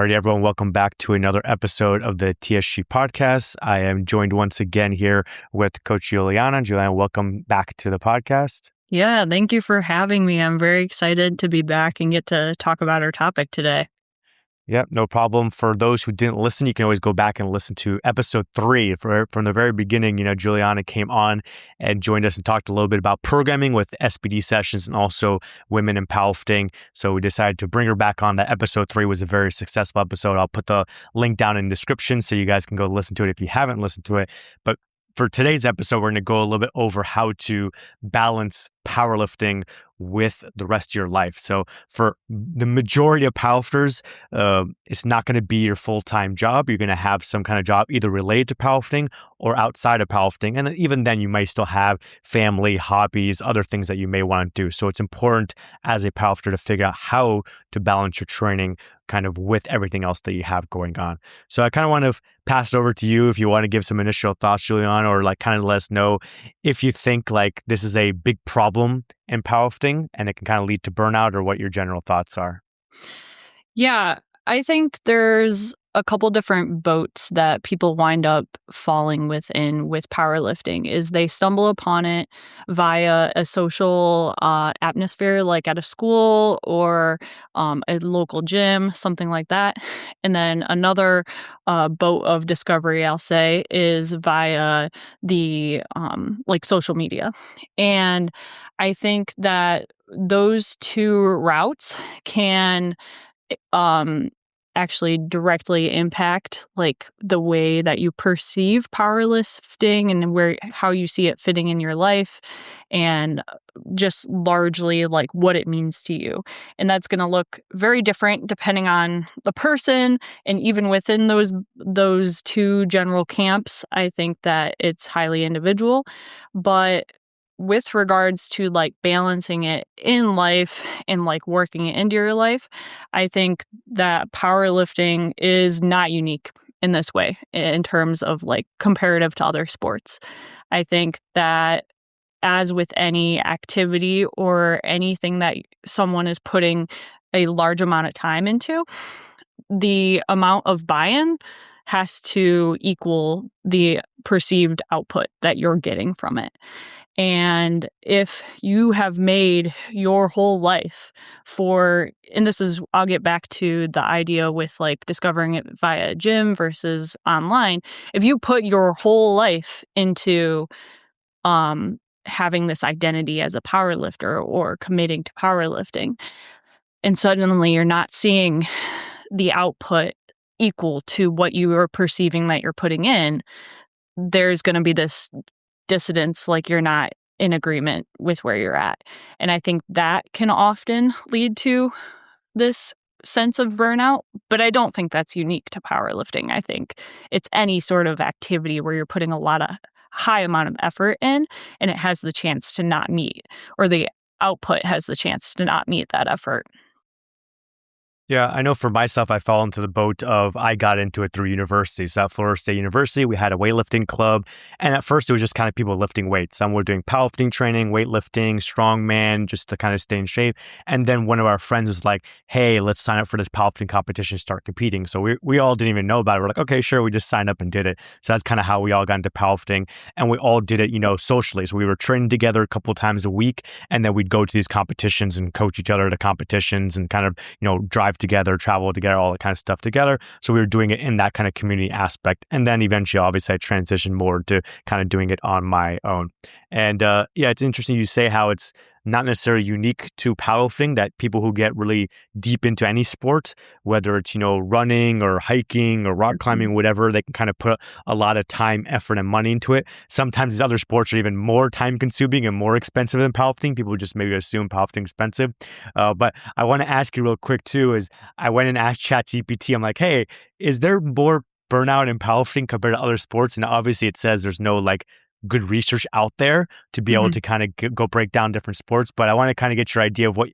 All right, everyone, welcome back to another episode of the TSG podcast. I am joined once again here with Coach Julianna. Julianna, welcome back to the podcast. Yeah, thank you for having me. I'm very excited to be back and get to talk about our topic today. Yep, no problem. For those who didn't listen, you can always go back and listen to episode 3. From the very beginning, Julianna came on and joined us and talked a little bit about programming with SPD sessions and also women in powerlifting. So we decided to bring her back on. That episode 3 was a very successful episode. I'll put the link down in the description so you guys can go listen to it if you haven't listened to it. But for today's episode, we're going to go a little bit over how to balance powerlifting with the rest of your life. So for the majority of powerlifters, it's not going to be your full-time job. You're going to have some kind of job either related to powerlifting or outside of powerlifting. And even then, you might still have family, hobbies, other things that you may want to do. So it's important as a powerlifter to figure out how to balance your training kind of with everything else that you have going on. So I kind of want to pass it over to you if you want to give some initial thoughts, Juliana, or like kind of let us know if you think like this is a big problem in powerlifting and it can kind of lead to burnout, or what your general thoughts are. Yeah, I think there's a couple different boats that people wind up falling within with powerlifting. Is they stumble upon it via a social atmosphere, like at a school or a local gym, something like that. And then another boat of discovery, I'll say, is via the like social media. And I think that those two routes can actually directly impact like the way that you perceive powerlifting and how you see it fitting in your life, and just largely like what it means to you. And that's going to look very different depending on the person. And even within those two general camps, I think that it's highly individual. But with regards to like balancing it in life and like working it into your life, I think that powerlifting is not unique in this way in terms of like comparative to other sports. I think that as with any activity or anything that someone is putting a large amount of time into, the amount of buy-in has to equal the perceived output that you're getting from it. And if you have made your whole life I'll get back to the idea with like discovering it via a gym versus online. If you put your whole life into having this identity as a powerlifter or committing to powerlifting, and suddenly you're not seeing the output equal to what you are perceiving that you're putting in, there's going to be this dissidence, like you're not in agreement with where you're at. And I think that can often lead to this sense of burnout, but I don't think that's unique to powerlifting. I think it's any sort of activity where you're putting a high amount of effort in, and it has the chance to not meet, or the output has the chance to not meet that effort. Yeah, I know for myself, I fall into the boat of I got into it through university. So at Florida State University, we had a weightlifting club. And at first, it was just kind of people lifting weights. Some were doing powerlifting training, weightlifting, strongman, just to kind of stay in shape. And then one of our friends was like, hey, let's sign up for this powerlifting competition, start competing. So we all didn't even know about it. We're like, okay, sure. We just signed up and did it. So that's kind of how we all got into powerlifting. And we all did it, socially. So we were training together a couple of times a week. And then we'd go to these competitions and coach each other at the competitions and kind of, drive together, travel together, all that kind of stuff together. So we were doing it in that kind of community aspect. And then eventually, obviously, I transitioned more to kind of doing it on my own. And it's interesting you say how it's not necessarily unique to powerlifting, that people who get really deep into any sport, whether it's, running or hiking or rock climbing, whatever, they can kind of put a lot of time, effort, and money into it. Sometimes these other sports are even more time consuming and more expensive than powerlifting. People just maybe assume powerlifting is expensive. But I want to ask you real quick too, is I went and asked ChatGPT, I'm like, hey, is there more burnout in powerlifting compared to other sports? And obviously it says there's no like good research out there to be able to kind of go break down different sports. But I want to kind of get your idea of what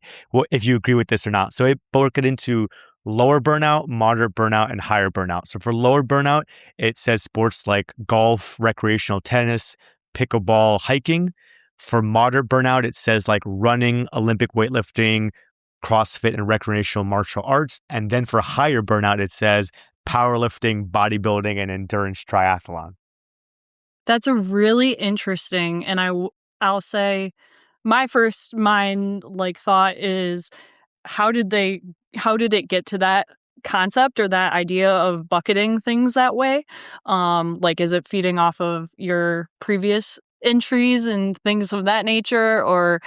if you agree with this or not. So it broke it into lower burnout, moderate burnout, and higher burnout. So for lower burnout, it says sports like golf, recreational tennis, pickleball, hiking. For moderate burnout, it says like running, Olympic weightlifting, CrossFit and recreational martial arts. And then for higher burnout, it says powerlifting, bodybuilding, and endurance triathlon. That's a really interesting, and I'll say my first mind thought is how did it get to that concept or that idea of bucketing things that way? Is it feeding off of your previous entries and things of that nature, or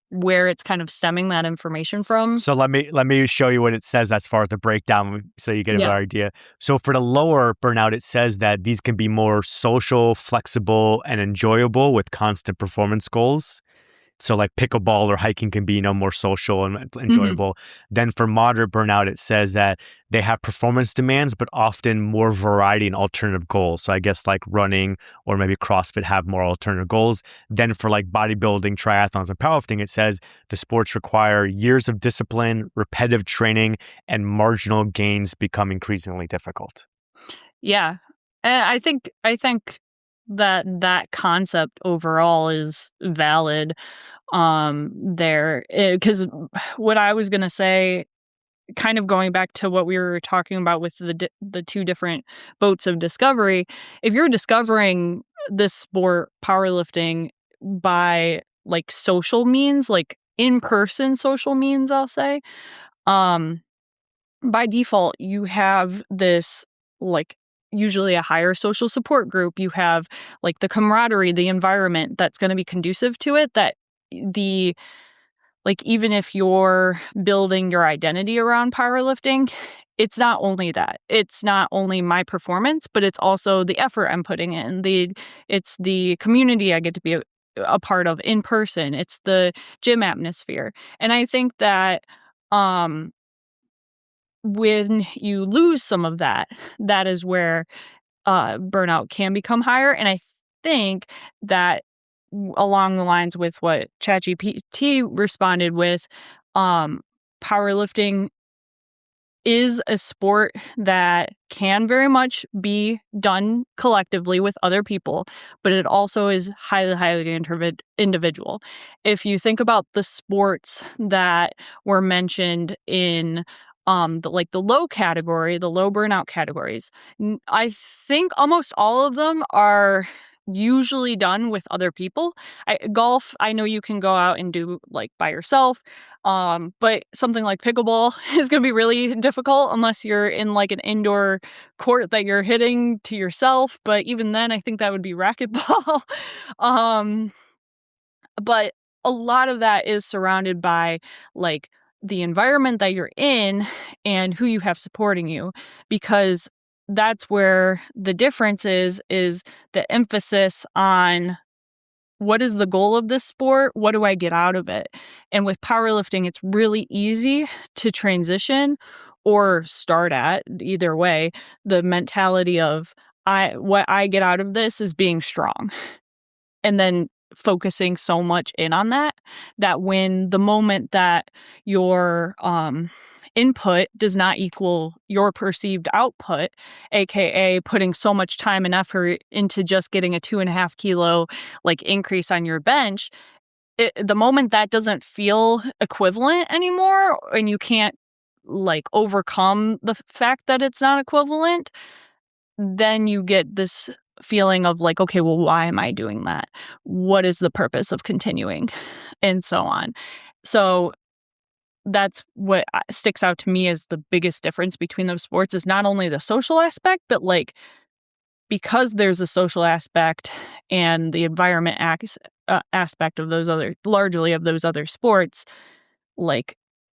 where it's kind of stemming that information from? So let me show you what it says as far as the breakdown so you get a Yeah. better idea. So for the lower burnout, it says that these can be more social, flexible, and enjoyable with constant performance goals. So like pickleball or hiking can be, more social and enjoyable. Then for moderate burnout, it says that they have performance demands, but often more variety and alternative goals. So I guess like running or maybe CrossFit have more alternative goals. Then for like bodybuilding, triathlons, and powerlifting, it says the sports require years of discipline, repetitive training, and marginal gains become increasingly difficult. Yeah. And I think that concept overall is valid there, because what I was going to say, kind of going back to what we were talking about with the two different boats of discovery, if you're discovering this sport, powerlifting, by social means, in-person social means, I'll say, um by default, you have this, like, usually a higher social support group. You have, the camaraderie, the environment that's gonna be conducive to it, that the even if you're building your identity around powerlifting, it's not only that. It's not only my performance, but it's also the effort I'm putting in. It's the community I get to be a part of in person. It's the gym atmosphere. And I think that, um when you lose some of that, that is where burnout can become higher. And I think that, along the lines with what ChatGPT responded with, powerlifting is a sport that can very much be done collectively with other people, but it also is highly, highly individual. If you think about the sports that were mentioned in the low category, the low burnout categories, I think almost all of them are usually done with other people. Golf, I know you can go out and do by yourself. But something like pickleball is going to be really difficult unless you're in an indoor court that you're hitting to yourself. But even then, I think that would be racquetball. um, but a lot of that is surrounded by the environment that you're in and who you have supporting you, because that's where the difference is the emphasis on what is the goal of this sport? What do I get out of it? And with powerlifting, it's really easy to transition or start at, either way, the mentality of what I get out of this is being strong. And then focusing so much in on that when the moment that your input does not equal your perceived output, aka putting so much time and effort into just getting a 2.5 kilo increase on your bench, the moment that doesn't feel equivalent anymore, and you can't overcome the fact that it's not equivalent, then you get this feeling of okay, well, why am I doing that? What is the purpose of continuing? And so on. So that's what sticks out to me as the biggest difference between those sports, is not only the social aspect, but because there's a social aspect and the environment aspect of largely of those other sports,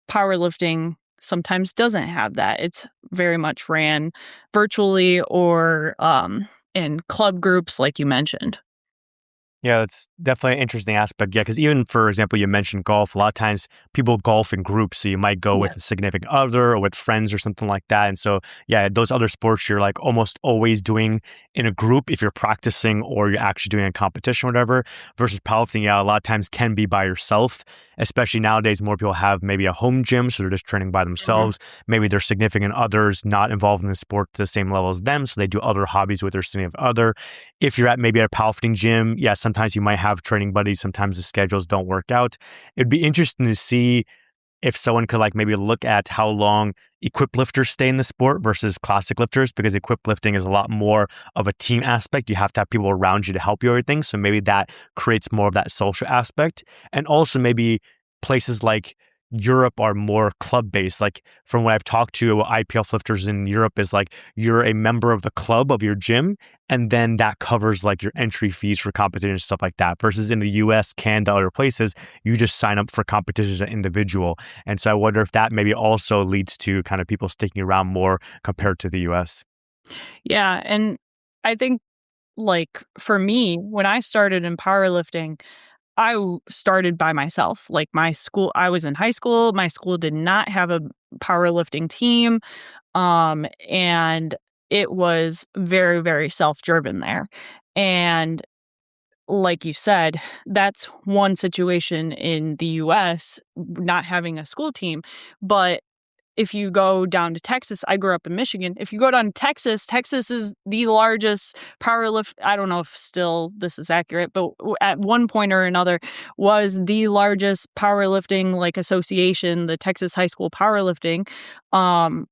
powerlifting sometimes doesn't have that. It's very much ran virtually or in club groups, like you mentioned. Yeah, that's definitely an interesting aspect. Yeah, because even, for example, you mentioned golf. A lot of times people golf in groups. So you might go Yeah. with a significant other or with friends or something like that. And so, yeah, those other sports you're almost always doing in a group if you're practicing or you're actually doing a competition or whatever. Versus powerlifting, yeah, a lot of times can be by yourself. Especially nowadays, more people have maybe a home gym, so they're just training by Mhm. themselves. Maybe their significant others not involved in the sport to the same level as them, so they do other hobbies with their significant other. If you're at maybe at a powerlifting gym, yeah, sometimes you might have training buddies. Sometimes the schedules don't work out. It'd be interesting to see if someone could like maybe look at how long equip lifters stay in the sport versus classic lifters, because equip lifting is a lot more of a team aspect. You have to have people around you to help you everything. So maybe that creates more of that social aspect. And also maybe places like Europe are more club based. Like from what I've talked to IPL lifters in Europe is like you're a member of the club of your gym, and then that covers like your entry fees for competition and stuff like that. Versus in the US, Canada, other places, you just sign up for competitions as an individual. And so I wonder if that maybe also leads to kind of people sticking around more compared to the US. Yeah, and I think like for me, when I started in powerlifting, started by myself. Like my school, I was in high school. My school did not have a powerlifting team. And it was very, very self-driven there. And like you said, that's one situation in the US, not having a school team. But if you go down to Texas, I grew up in Michigan. If you go down to Texas, Texas is the largest powerlift. I don't know if still this is accurate, but at one point or another was the largest powerlifting like association, the Texas High School Powerlifting. Um,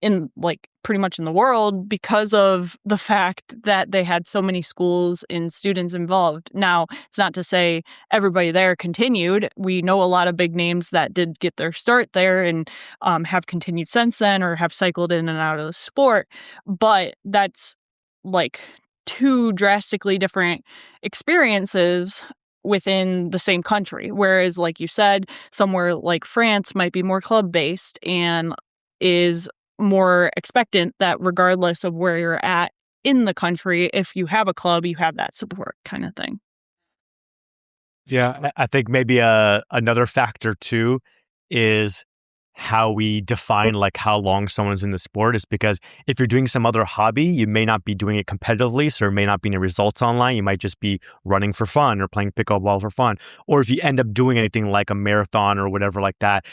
in like pretty much in the world because of the fact that they had so many schools and students involved. Now, it's not to say everybody there continued. We know a lot of big names that did get their start there and have continued since then or have cycled in and out of the sport. But that's like two drastically different experiences within the same country. Whereas, like you said, somewhere like France might be more club based and is more expectant that regardless of where you're at in the country, if you have a club, you have that support kind of thing. Yeah, I think maybe another factor too is how we define like how long someone's in the sport is because if you're doing some other hobby, you may not be doing it competitively, so there may not be any results online. You might just be running for fun or playing pickleball for fun. Or if you end up doing anything like a marathon or whatever like that,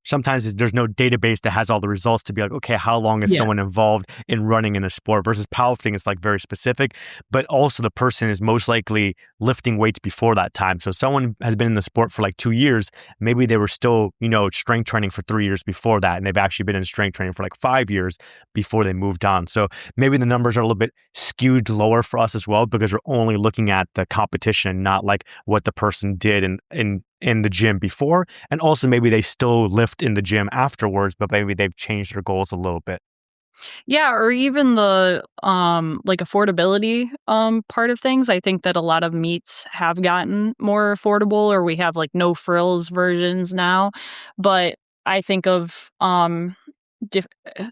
sometimes there's no database that has all the results to be like, okay, how long is Yeah. someone involved in running in a sport versus powerlifting is like very specific, but also the person is most likely lifting weights before that time. So someone has been in the sport for like 2 years, maybe they were still, strength training for 3 years before that. And they've actually been in strength training for like 5 years before they moved on. So maybe the numbers are a little bit skewed lower for us as well, because we're only looking at the competition, not like what the person did in the gym before. And also maybe they still lift in the gym afterwards, but maybe they've changed their goals a little bit. Yeah, or even the like affordability part of things. I think that a lot of meets have gotten more affordable or we have like no frills versions now. But I think of diff-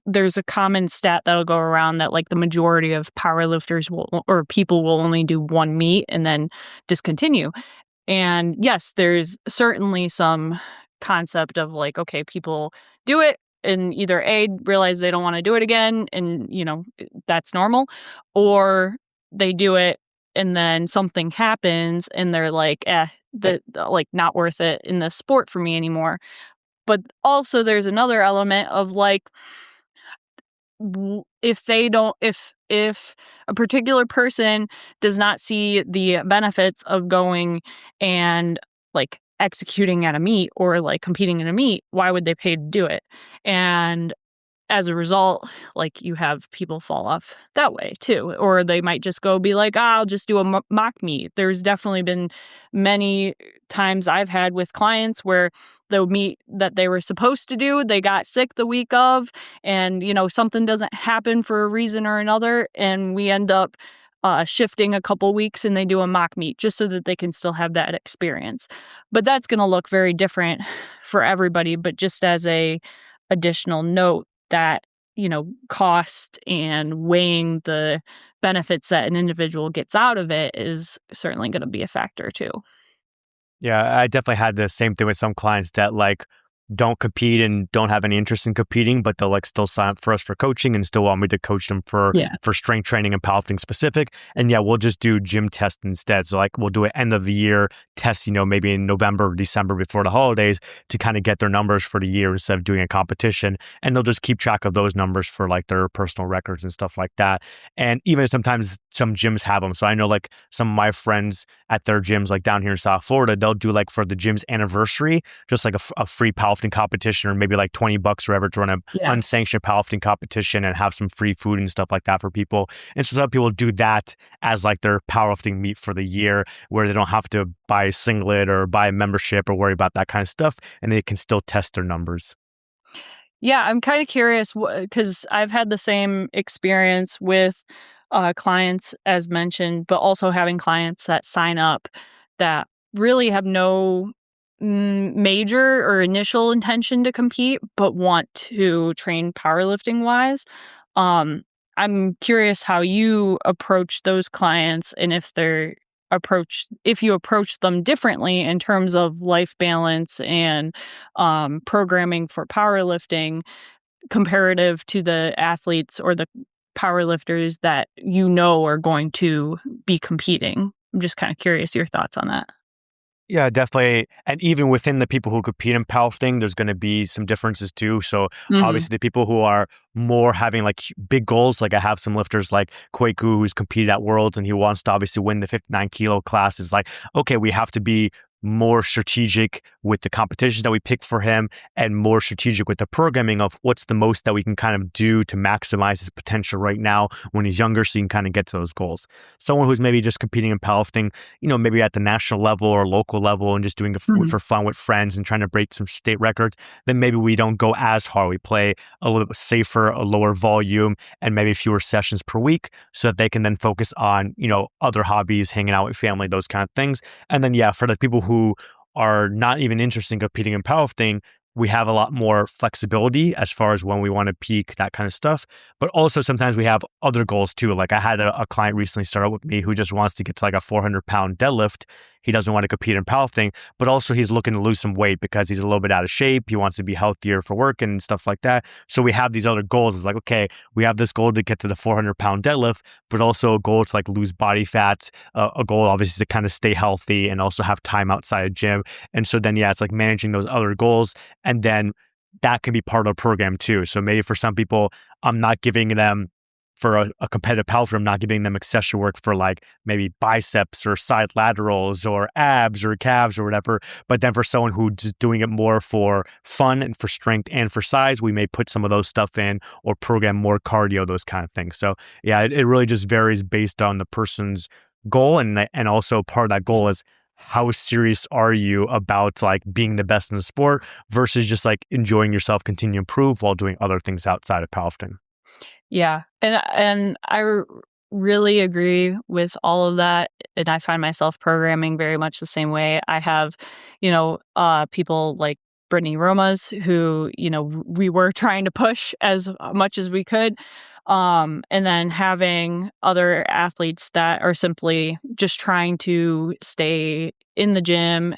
there's a common stat that'll go around that like the majority of powerlifters will or people will only do one meet and then discontinue. And yes, there's certainly some concept of like, okay, people do it and either A, realize they don't want to do it again and, that's normal, or they do it and then something happens and they're like, like not worth it in this sport for me anymore. But also there's another element of like, if they don't if a particular person does not see the benefits of going and like executing at a meet or like competing in a meet, why would they pay to do it? And as a result, like you have people fall off that way too, or they might just go be like, I'll just do a mock meet. There's definitely been many times I've had with clients where the meet that they were supposed to do, they got sick the week of, and something doesn't happen for a reason or another, and we end up shifting a couple weeks and they do a mock meet just so that they can still have that experience. But that's going to look very different for everybody. But just as a additional note, that cost and weighing the benefits that an individual gets out of it is certainly going to be a factor too. Yeah, I definitely had the same thing with some clients that like don't compete and don't have any interest in competing, but they'll like still sign up for us for coaching and still want me to coach them for Yeah. strength training and powerlifting specific. And yeah, we'll just do gym tests instead. So like we'll do an end of the year test, maybe in November or December before the holidays to kind of get their numbers for the year instead of doing a competition. And they'll just keep track of those numbers for like their personal records and stuff like that. And even sometimes some gyms have them. So I know like some of my friends at their gyms, like down here in South Florida, they'll do like for the gym's anniversary, just like a free powerlifting powerlifting competition, or maybe like $20 or whatever to run an Yeah. unsanctioned powerlifting competition and have some free food and stuff like that for people. And so some people do that as like their powerlifting meet for the year, where they don't have to buy a singlet or buy a membership or worry about that kind of stuff, and they can still test their numbers. Yeah, I'm kind of curious because I've had the same experience with clients as mentioned, but also having clients that sign up that really have no major or initial intention to compete, but want to train powerlifting wise. Um, I'm curious how you approach those clients and if you approach them differently in terms of life balance and programming for powerlifting comparative to the athletes or the powerlifters that you know are going to be competing. I'm just kind of curious your thoughts on that. Yeah, definitely. And even within the people who compete in powerlifting, there's going to be some differences too. So Mhm. obviously, the people who are more having like big goals, like I have some lifters like Kweku who's competed at Worlds and he wants to obviously win the 59 kilo class. Is like, okay, we have to be more strategic with the competitions that we pick for him and more strategic with the programming of what's the most that we can kind of do to maximize his potential right now when he's younger so he can kind of get to those goals. Someone who's maybe just competing in powerlifting, maybe at the national level or local level and just doing it Mhm. for fun with friends and trying to break some state records, then maybe we don't go as hard. We play a little bit safer, a lower volume, and maybe fewer sessions per week so that they can then focus on, other hobbies, hanging out with family, those kind of things. And then, yeah, for the people who are not even interested in competing in powerlifting, we have a lot more flexibility as far as when we want to peak, that kind of stuff. But also sometimes we have other goals too. Like I had a client recently start out with me who just wants to get to like a 400-pound deadlift. He doesn't want to compete in powerlifting, but also he's looking to lose some weight because he's a little bit out of shape. He wants to be healthier for work and stuff like that. So we have these other goals. It's like, okay, we have this goal to get to the 400-pound deadlift, but also a goal to like lose body fat, a goal obviously to kind of stay healthy and also have time outside of gym. And so then, yeah, it's like managing those other goals. And then that can be part of the program too. So maybe for some people, I'm not giving them for a competitive powerlifter, I'm not giving them accessory work for like maybe biceps or side laterals or abs or calves or whatever. But then for someone who's just doing it more for fun and for strength and for size, we may put some of those stuff in or program more cardio, those kind of things. So yeah, it really just varies based on the person's goal. And also part of that goal is how serious are you about like being the best in the sport versus just like enjoying yourself, continue to improve while doing other things outside of powerlifting. Yeah, and really agree with all of that, and I find myself programming very much the same way. I have, people like Brittany Romas who, we were trying to push as much as we could, and then having other athletes that are simply just trying to stay in the gym,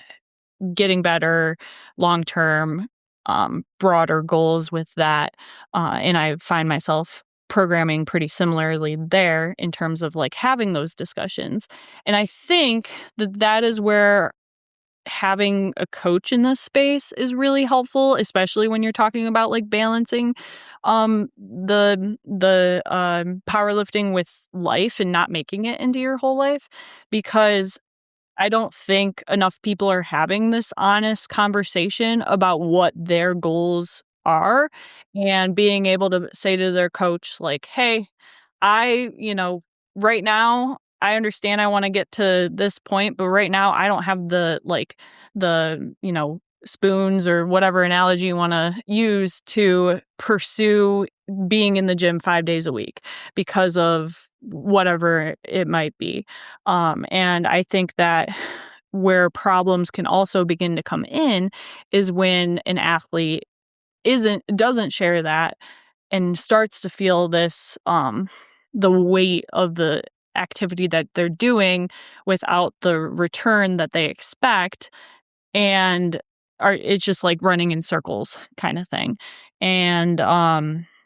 getting better long term, broader goals with that. And I find myself programming pretty similarly there in terms of like having those discussions. And I think that that is where having a coach in this space is really helpful, especially when you're talking about like balancing the powerlifting with life and not making it into your whole life, because I don't think enough people are having this honest conversation about what their goals are and being able to say to their coach, like, hey, right now, I understand I want to get to this point, but right now I don't have the spoons or whatever analogy you want to use to pursue being in the gym 5 days a week because of whatever it might be. And I think that where problems can also begin to come in is when an athlete doesn't share that and starts to feel this the weight of the activity that they're doing without the return that they expect, and it's just like running in circles kind of thing. And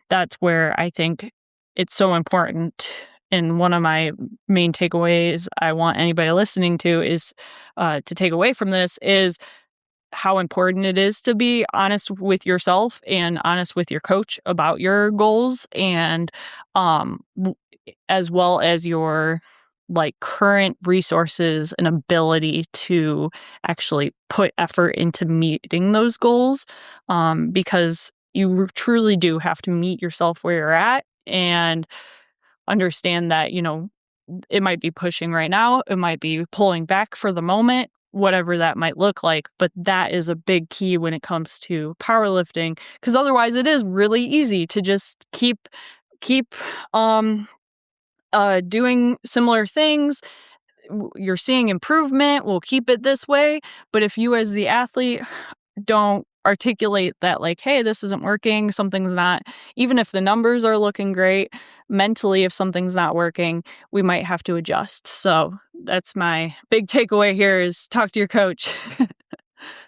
that's where I think it's so important. And one of my main takeaways I want anybody listening to is to take away from this is how important it is to be honest with yourself and honest with your coach about your goals and as well as your like current resources and ability to actually put effort into meeting those goals, because you truly do have to meet yourself where you're at and understand that, it might be pushing right now, it might be pulling back for the moment, whatever that might look like. But that is a big key when it comes to powerlifting, because otherwise it is really easy to just keep um doing similar things. You're seeing improvement, we'll keep it this way. But if you as the athlete don't articulate that, like, hey, this isn't working, something's not, even if the numbers are looking great, mentally, if something's not working, we might have to adjust. So that's my big takeaway here, is talk to your coach.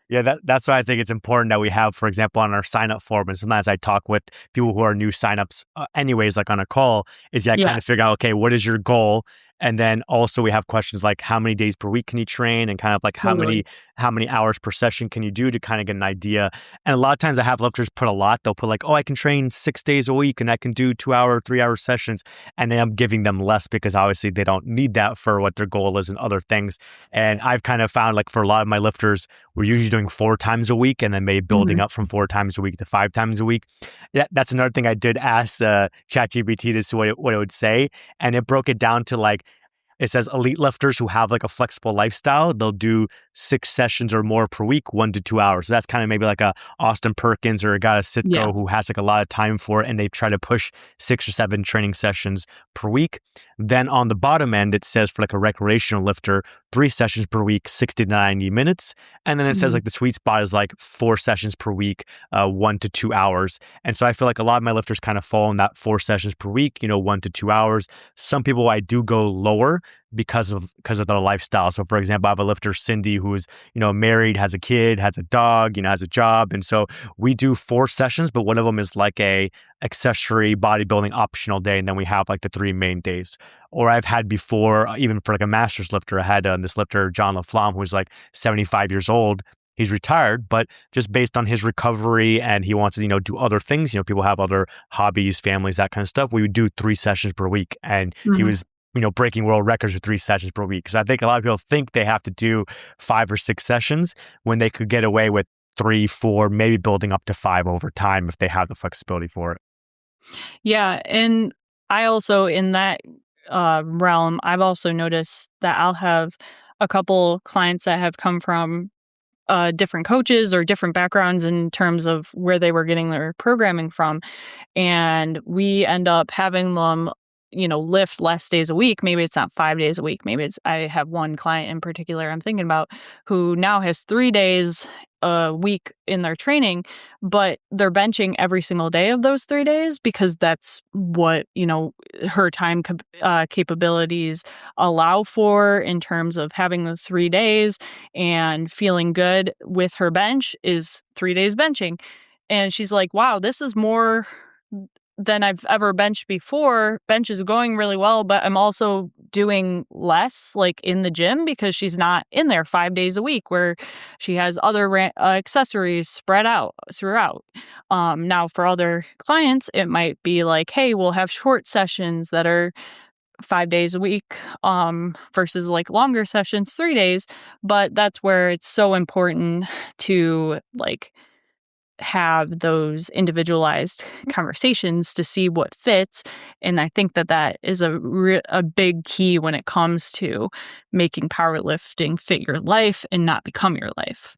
Yeah, that's why I think it's important that we have, for example, on our sign up form. And sometimes I talk with people who are new signups, anyways, like on a call, is I kind Yeah, of figure out, okay, what is your goal? And then also we have questions like how many days per week can you train, and kind of like totally. how many hours per session can you do, to kind of get an idea. And a lot of times I have lifters put a lot. They'll put like, oh, I can train 6 days a week and I can do 2 hour, 3 hour sessions. And then I'm giving them less because obviously they don't need that for what their goal is and other things. And I've kind of found like for a lot of my lifters, we're usually doing 4 times a week and then maybe building Mhm. up from 4 times a week to 5 times a week. That's another thing I did ask ChatGPT to see what it would say. And it broke it down to like, it says elite lifters who have like a flexible lifestyle, they'll do 6 sessions or more per week, 1 to 2 hours. So that's kind of maybe like a Austin Perkins or a guy at Yeah. Sitco who has like a lot of time for it, and they try to push 6 or 7 training sessions per week. Then on the bottom end, it says for like a recreational lifter, 3 sessions per week, 60 to 90 minutes. And then it says Mhm. like the sweet spot is like 4 sessions per week, 1 to 2 hours. And so I feel like a lot of my lifters kind of fall in that 4 sessions per week, 1 to 2 hours. Some people I do go lower because of their lifestyle. So for example, I have a lifter, Cindy, who is, married, has a kid, has a dog, has a job. And so we do 4 sessions, but one of them is like a accessory bodybuilding optional day. And then we have like the 3 main days. Or I've had before, even for like a master's lifter, I had this lifter, John LaFlamme, who's like 75 years old. He's retired, but just based on his recovery and he wants to, do other things, people have other hobbies, families, that kind of stuff. We would do 3 sessions per week. And he Mhm. was, breaking world records with 3 sessions per week. Because I think a lot of people think they have to do 5 or 6 sessions when they could get away with 3, 4, maybe building up to 5 over time if they have the flexibility for it. Yeah, and I also, in that realm, I've also noticed that I'll have a couple clients that have come from different coaches or different backgrounds in terms of where they were getting their programming from. And we end up having them, lift less days a week. Maybe it's not 5 days a week. Maybe it's, I have one client in particular I'm thinking about who now has 3 days a week in their training, but they're benching every single day of those 3 days because that's what, her time capabilities allow for in terms of having the 3 days and feeling good with her bench is 3 days benching. And she's like, wow, this is more than I've ever benched before. Bench is going really well, but I'm also doing less like in the gym because she's not in there 5 days a week where she has other accessories spread out throughout. Now for other clients, it might be like, hey, we'll have short sessions that are 5 days a week, versus like longer sessions, 3 days. But that's where it's so important to like have those individualized conversations to see what fits. And I think that that is a big key when it comes to making powerlifting fit your life and not become your life.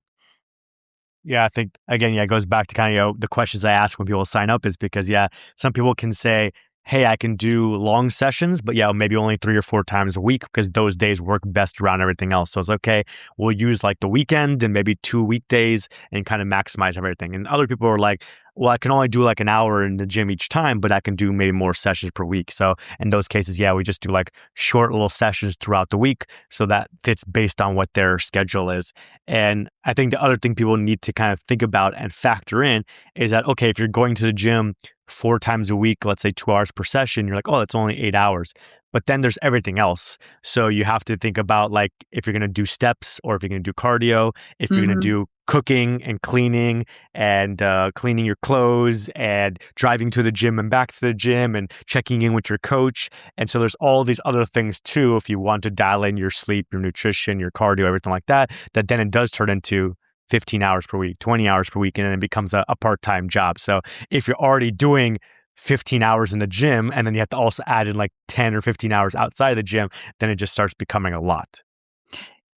Yeah, I think again, it goes back to kind of the questions I ask when people sign up is because some people can say, "Hey, I can do long sessions, but maybe only 3 or 4 times a week because those days work best around everything else." So it's okay. We'll use like the weekend and maybe 2 weekdays and kind of maximize everything. And other people are like, "Well, I can only do like an hour in the gym each time, but I can do maybe more sessions per week." So in those cases, we just do like short little sessions throughout the week so that fits based on what their schedule is. And I think the other thing people need to kind of think about and factor in is that, okay, if you're going to the gym 4 times a week, let's say 2 hours per session, you're like, oh, that's only 8 hours. But then there's everything else. So you have to think about like if you're going to do steps or if you're going to do cardio, if you're going to do cooking and cleaning and cleaning your clothes and driving to the gym and back to the gym and checking in with your coach. And so there's all these other things too, if you want to dial in your sleep, your nutrition, your cardio, everything like that, that then it does turn into 15 hours per week, 20 hours per week, and then it becomes a part-time job. So if you're already doing 15 hours in the gym and then you have to also add in like 10 or 15 hours outside the gym, then it just starts becoming a lot.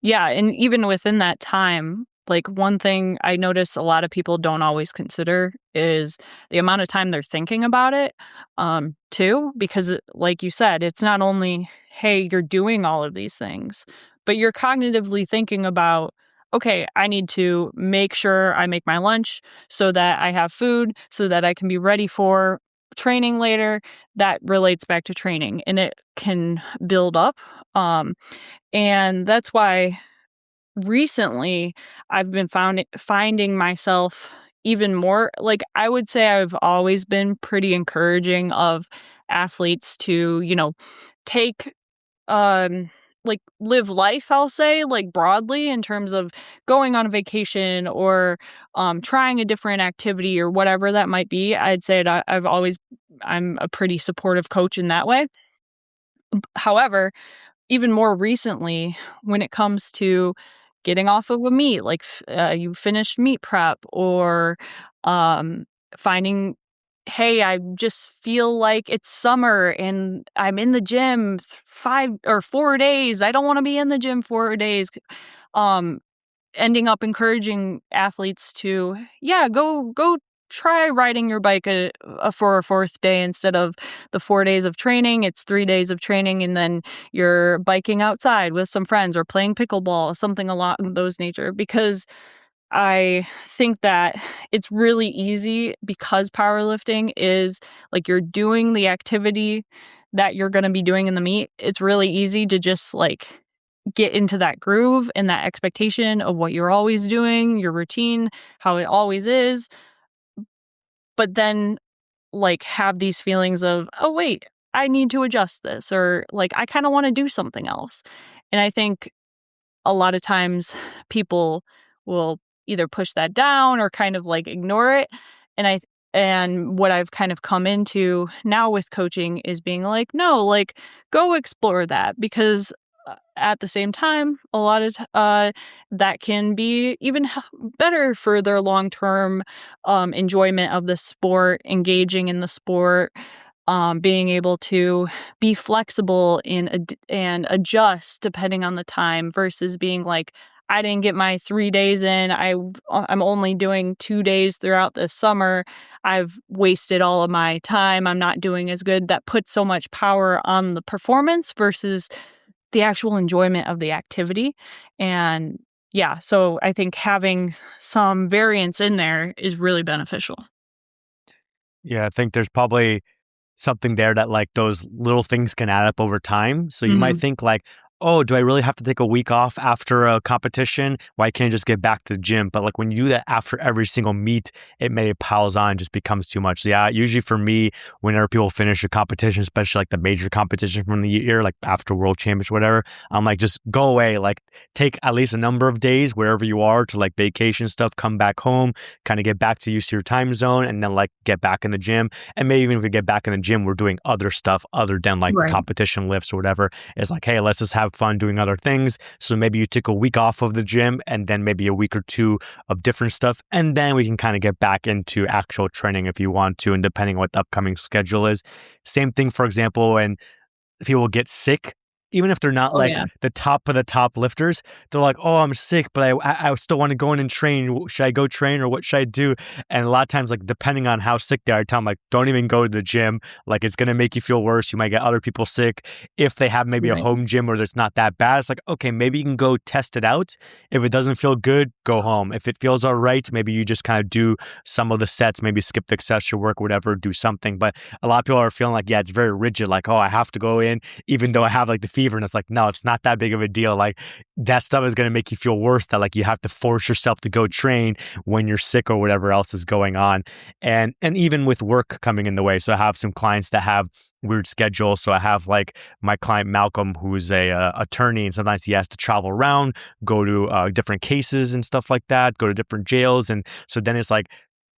Yeah. And even within that time, like one thing I notice a lot of people don't always consider is the amount of time they're thinking about it, too, because like you said, it's not only, hey, you're doing all of these things, but you're cognitively thinking about, okay, I need to make sure I make my lunch so that I have food so that I can be ready for training later. That relates back to training and it can build up. And that's why recently I've been finding myself even more like I would say I've always been pretty encouraging of athletes to, take like live life, I'll say, like broadly in terms of going on a vacation or trying a different activity or whatever that might be. I'd say that I'm a pretty supportive coach in that way. However, even more recently, when it comes to getting off of a meet, like you finished meet prep or um, finding, hey, I just feel like it's summer and I'm in the gym 5 or 4 days. I don't want to be in the gym 4 days. Um, Ending up encouraging athletes to, yeah, go try riding your bike for a fourth day instead of the 4 days of training. It's 3 days of training, and then you're biking outside with some friends or playing pickleball, something along those nature. Because I think that it's really easy because powerlifting is like you're doing the activity that you're going to be doing in the meet. It's really easy to just like get into that groove and that expectation of what you're always doing, your routine, how it always is. But then like have these feelings of, oh, wait, I need to adjust this, or like I kind of want to do something else. And I think a lot of times people will either push that down or kind of like ignore it. And what I've kind of come into now with coaching is being like, no, like go explore that, because at the same time, a lot of that can be even better for their long-term enjoyment of the sport, engaging in the sport, being able to be flexible and adjust depending on the time versus being like, I didn't get my 3 days in. I'm only doing 2 days throughout the summer. I've wasted all of my time. I'm not doing as good. That puts so much power on the performance versus the actual enjoyment of the activity. And yeah, so I think having some variance in there is really beneficial. Yeah, I think there's probably something there that like those little things can add up over time. So you might think like, oh, do I really have to take a week off after a competition? Why can't I just get back to the gym? But like when you do that after every single meet, it maybe piles on and just becomes too much. Yeah, usually for me, whenever people finish a competition, especially like the major competition from the year, like after World Championships, whatever, I'm like, just go away. Like take at least a number of days wherever you are to like vacation stuff, come back home, kind of get back to used to your time zone, and then like get back in the gym. And maybe even if we get back in the gym, we're doing other stuff other than like Right. competition lifts or whatever. It's like, hey, let's just have fun doing other things. So maybe you take a week off of the gym and then maybe a week or two of different stuff. And then we can kind of get back into actual training if you want to, and depending on what the upcoming schedule is. Same thing, for example, when people get sick, even if they're not Oh, like yeah. the top of the top lifters, they're like, oh, I'm sick, but I still want to go in and train. Should I go train or what should I do? And a lot of times, like depending on how sick they are, I tell them like, don't even go to the gym. Like it's going to make you feel worse. You might get other people sick. If they have maybe a Right. home gym where it's not that bad, it's like, okay, maybe you can go test it out. If it doesn't feel good, go home. If it feels all right, maybe you just kind of do some of the sets, maybe skip the accessory work, whatever, do something. But a lot of people are feeling like, yeah, it's very rigid. Like, oh, I have to go in, even though I have like the fever fever. And it's like, no, it's not that big of a deal. Like that stuff is going to make you feel worse, that like you have to force yourself to go train when you're sick or whatever else is going on. And even with work coming in the way. So I have some clients that have weird schedules. So I have like my client Malcolm, who's a attorney, and sometimes he has to travel around, go to different cases and stuff like that, go to different jails. And so then it's like,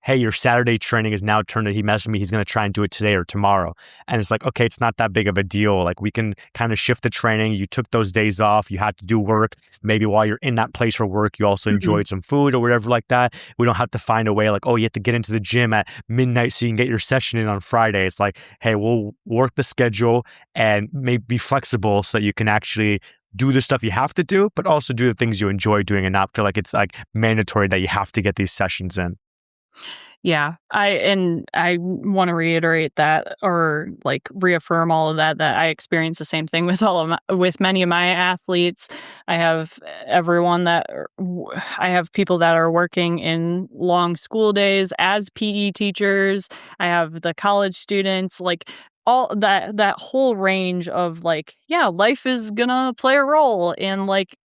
hey, your Saturday training is now turned. He messaged me. He's going to try and do it today or tomorrow. And it's like, okay, it's not that big of a deal. Like we can kind of shift the training. You took those days off. You had to do work. Maybe while you're in that place for work, you also enjoyed some food or whatever like that. We don't have to find a way like, oh, you have to get into the gym at midnight so you can get your session in on Friday. It's like, hey, we'll work the schedule and maybe be flexible so that you can actually do the stuff you have to do, but also do the things you enjoy doing and not feel like it's like mandatory that you have to get these sessions in. Yeah, I want to reiterate that, or like reaffirm all of that I experience the same thing with with many of my athletes. I have I have people that are working in long school days as PE teachers. I have the college students, like all that whole range of like, yeah, life is gonna play a role in like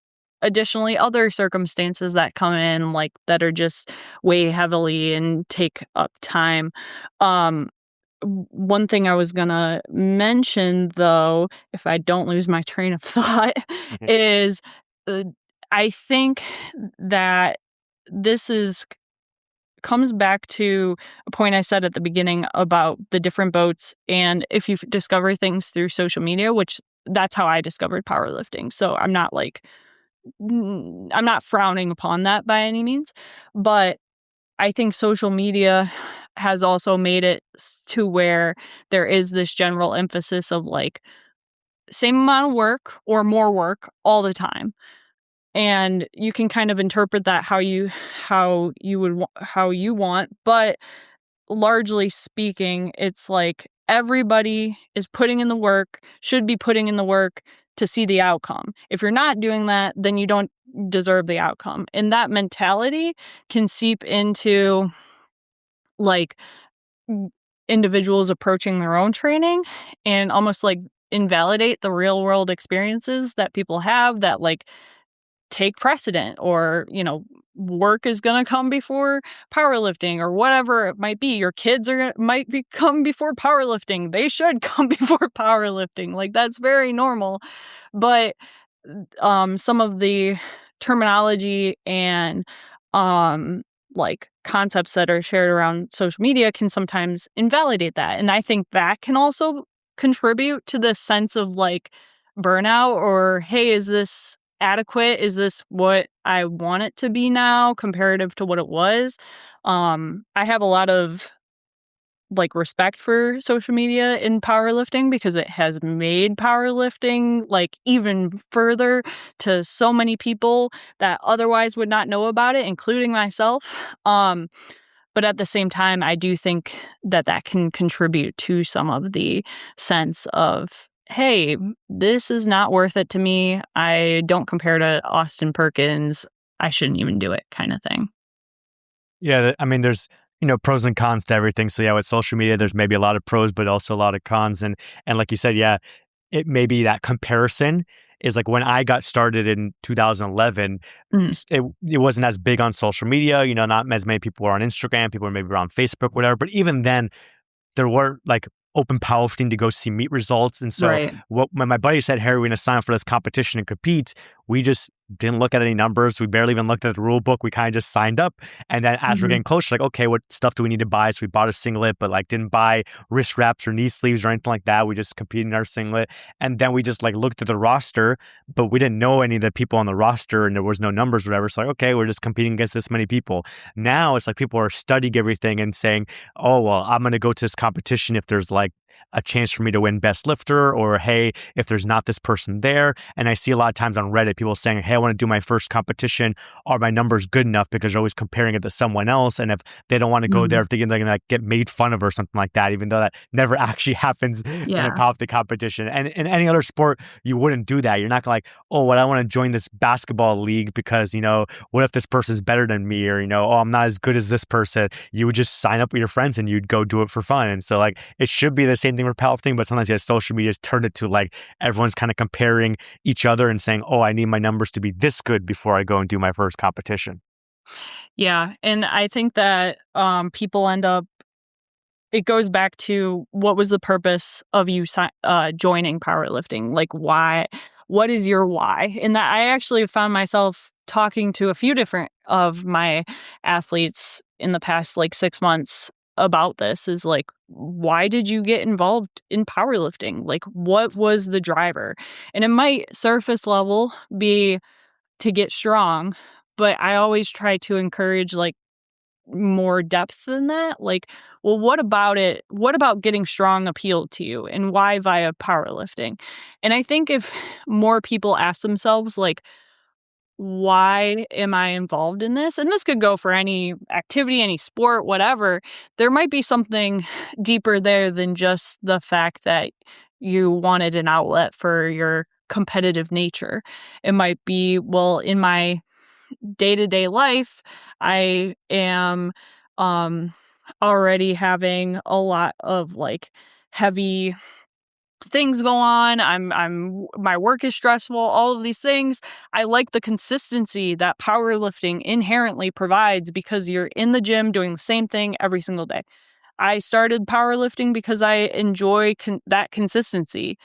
additionally other circumstances that come in, like that are just weigh heavily and take up time. One thing I was gonna mention though, if I don't lose my train of thought, is uh, I think that this is comes back to a point I said at the beginning about the different boats, and if you discover things through social media, which that's how I discovered powerlifting. So I'm not frowning upon that by any means, but I think social media has also made it to where there is this general emphasis of like same amount of work or more work all the time. And you can kind of interpret that how you want, but largely speaking, it's like everybody is putting in the work, should be putting in the work to see the outcome. If you're not doing that, then you don't deserve the outcome. And that mentality can seep into like individuals approaching their own training and almost like invalidate the real world experiences that people have that like take precedent, or work is going to come before powerlifting or whatever it might be. Your kids might come before powerlifting. They should come before powerlifting. Like that's very normal. But some of the terminology and like concepts that are shared around social media can sometimes invalidate that. And I think that can also contribute to the sense of like burnout, or hey, is this adequate? Is this what I want it to be now comparative to what it was? I have a lot of like respect for social media in powerlifting because it has made powerlifting like even further to so many people that otherwise would not know about it, including myself. But at the same time, I do think that can contribute to some of the sense of, hey, this is not worth it to me. I don't compare to Austin Perkins. I shouldn't even do it, kind of thing. Yeah, I mean, there's pros and cons to everything. So yeah, with social media, there's maybe a lot of pros, but also a lot of cons. And like you said, yeah, it may be that comparison is like when I got started in 2011, it wasn't as big on social media. Not as many people were on Instagram. People were maybe on Facebook, whatever. But even then, there were like open powerlifting to go see meet results. And so when my buddy said, hey, we're going to sign up for this competition and compete, we just didn't look at any numbers. We barely even looked at the rule book. We kind of just signed up. And then as we're getting closer, like, okay, what stuff do we need to buy? So we bought a singlet, but like didn't buy wrist wraps or knee sleeves or anything like that. We just competed in our singlet. And then we just like looked at the roster, but we didn't know any of the people on the roster and there was no numbers or whatever. So like, okay, we're just competing against this many people. Now it's like people are studying everything and saying, oh, well, I'm going to go to this competition if there's like a chance for me to win best lifter, or hey, if there's not this person there. And I see a lot of times on Reddit, people saying, hey, I want to do my first competition. Are my numbers good enough? Because they're always comparing it to someone else. And if they don't want to go there, thinking they're going to like get made fun of or something like that, even though that never actually happens in a powerlifting competition. And in any other sport, you wouldn't do that. You're not like, oh, well, I want to join this basketball league because, what if this person's better than me? Or, oh, I'm not as good as this person. You would just sign up with your friends and you'd go do it for fun. And so like, it should be the same thing thing for powerlifting, but sometimes social media has turned it to like everyone's kind of comparing each other and saying, oh, I need my numbers to be this good before I go and do my first competition. Yeah, and I think that people end up it goes back to what was the purpose of you joining powerlifting? Like, why? What is your why? And that I actually found myself talking to a few different of my athletes in the past like 6 months about this. Is like, why did you get involved in powerlifting? Like, what was the driver? And it might surface level be to get strong, but I always try to encourage like more depth than that. Like, well, what about it? What about getting strong appealed to you and why via powerlifting? And I think if more people ask themselves, like, why am I involved in this? And this could go for any activity, any sport, whatever. There might be something deeper there than just the fact that you wanted an outlet for your competitive nature. It might be, well, in my day-to-day life, I am already having a lot of like heavy things go on. I'm my work is stressful, all of these things. I like the consistency that powerlifting inherently provides because you're in the gym doing the same thing every single day. I started powerlifting because I enjoy that consistency.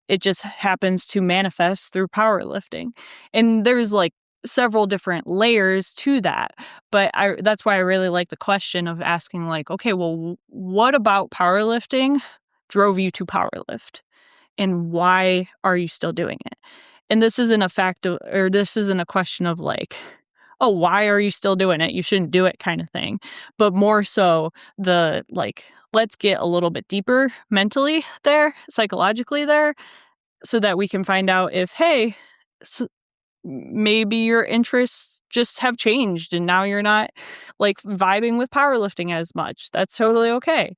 It just happens to manifest through powerlifting. And there's like several different layers to that. But that's why I really like the question of asking like, okay, well, what about powerlifting drove you to powerlift? And why are you still doing it? And this isn't a fact of, or this isn't a question of like, oh, why are you still doing it? You shouldn't do it kind of thing. But more so the like, let's get a little bit deeper mentally there, psychologically there, so that we can find out if, hey, maybe your interests just have changed and now you're not like vibing with powerlifting as much. That's totally okay.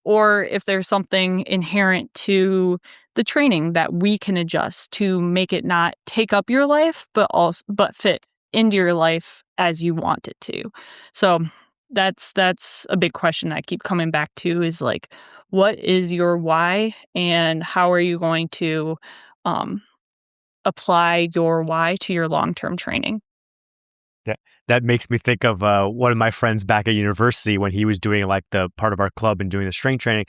Or if there's something inherent to the training that we can adjust to make it not take up your life, but fit into your life as you want it to. So that's a big question I keep coming back to is like, what is your why and how are you going to um, apply your why to your long-term training? That makes me think of one of my friends back at university when he was doing like the part of our club and doing the strength training.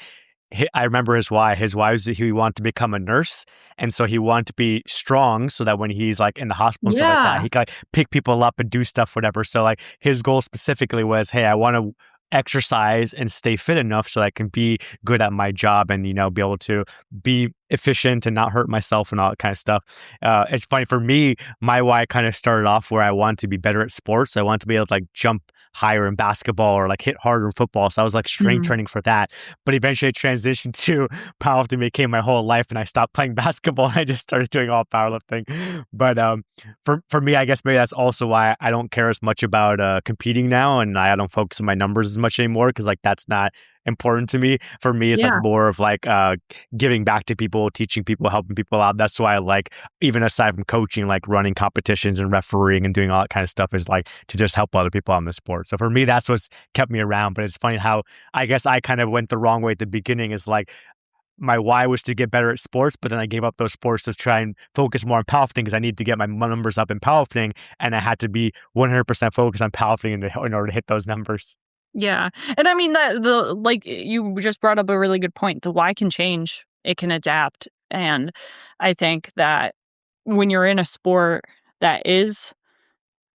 I remember his why. His why was that he wanted to become a nurse, and so he wanted to be strong, so that when he's like in the hospital and stuff like that, Yeah. he could like pick people up and do stuff, whatever. So like his goal specifically was, hey, I want to exercise and stay fit enough so that I can be good at my job and be able to be efficient and not hurt myself and all that kind of stuff. It's funny for me. My why kind of started off where I wanted to be better at sports. I wanted to be able to like jump higher in basketball or like hit harder in football. So I was like strength Mhm. training for that. But eventually it transitioned to powerlifting became my whole life and I stopped playing basketball and I just started doing all powerlifting. But for me, I guess maybe that's also why I don't care as much about competing now and I don't focus on my numbers as much anymore because like that's not important to me. For me, it's like Yeah. more of like giving back to people, teaching people, helping people out. That's why I like, even aside from coaching, like running competitions and refereeing and doing all that kind of stuff is like to just help other people on the sport. So for me, that's what's kept me around. But it's funny how I guess I kind of went the wrong way at the beginning. Is like my why was to get better at sports, but then I gave up those sports to try and focus more on powerlifting because I need to get my numbers up in powerlifting, and I had to be 100% focused on powerlifting in order to hit those numbers. Yeah. And I mean that the like you just brought up a really good point. The why can change. It can adapt. And I think that when you're in a sport that is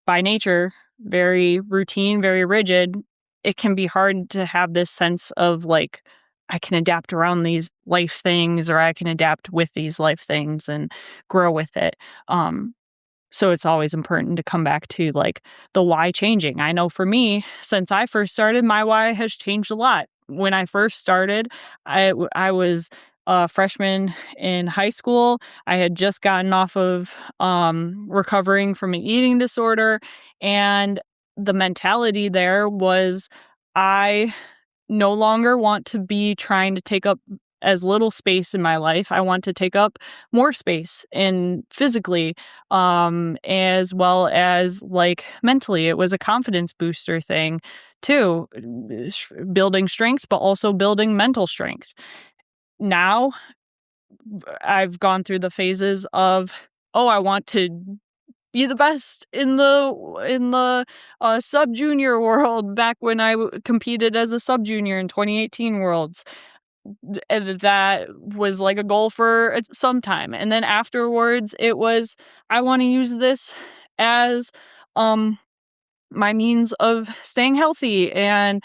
by nature very routine, very rigid, it can be hard to have this sense of like I can adapt around these life things or I can adapt with these life things and grow with it. Um So it's always important to come back to like the why changing. I know for me, since I first started, my why has changed a lot. When I first started, I was a freshman in high school. I had just gotten off of recovering from an eating disorder. And the mentality there was I no longer want to be trying to take up as little space in my life. I want to take up more space and physically, as well as like mentally. It was a confidence booster thing too, building strength, but also building mental strength. Now I've gone through the phases of, oh, I want to be the best in the sub junior world back when I competed as a sub junior in 2018 Worlds. And that was like a goal for some time. And then afterwards, it was, I want to use this as my means of staying healthy and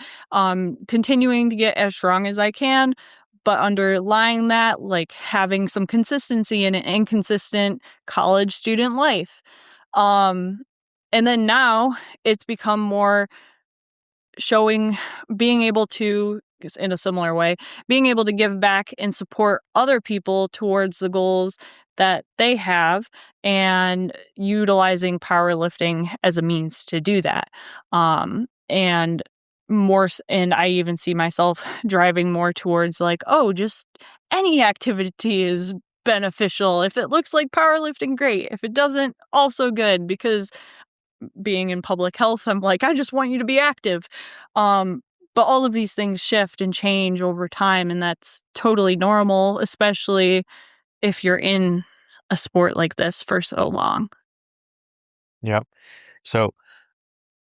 continuing to get as strong as I can. But underlying that, like having some consistency in an inconsistent college student life. Um, and then now it's become more showing, being able to, in a similar way, being able to give back and support other people towards the goals that they have, and utilizing powerlifting as a means to do that. And and I even see myself driving more towards like, oh, just any activity is beneficial. If it looks like powerlifting, great. If it doesn't, also good, because being in public health, I'm like, I just want you to be active. But all of these things shift and change over time, and that's totally normal, especially if you're in a sport like this for so long. Yep. So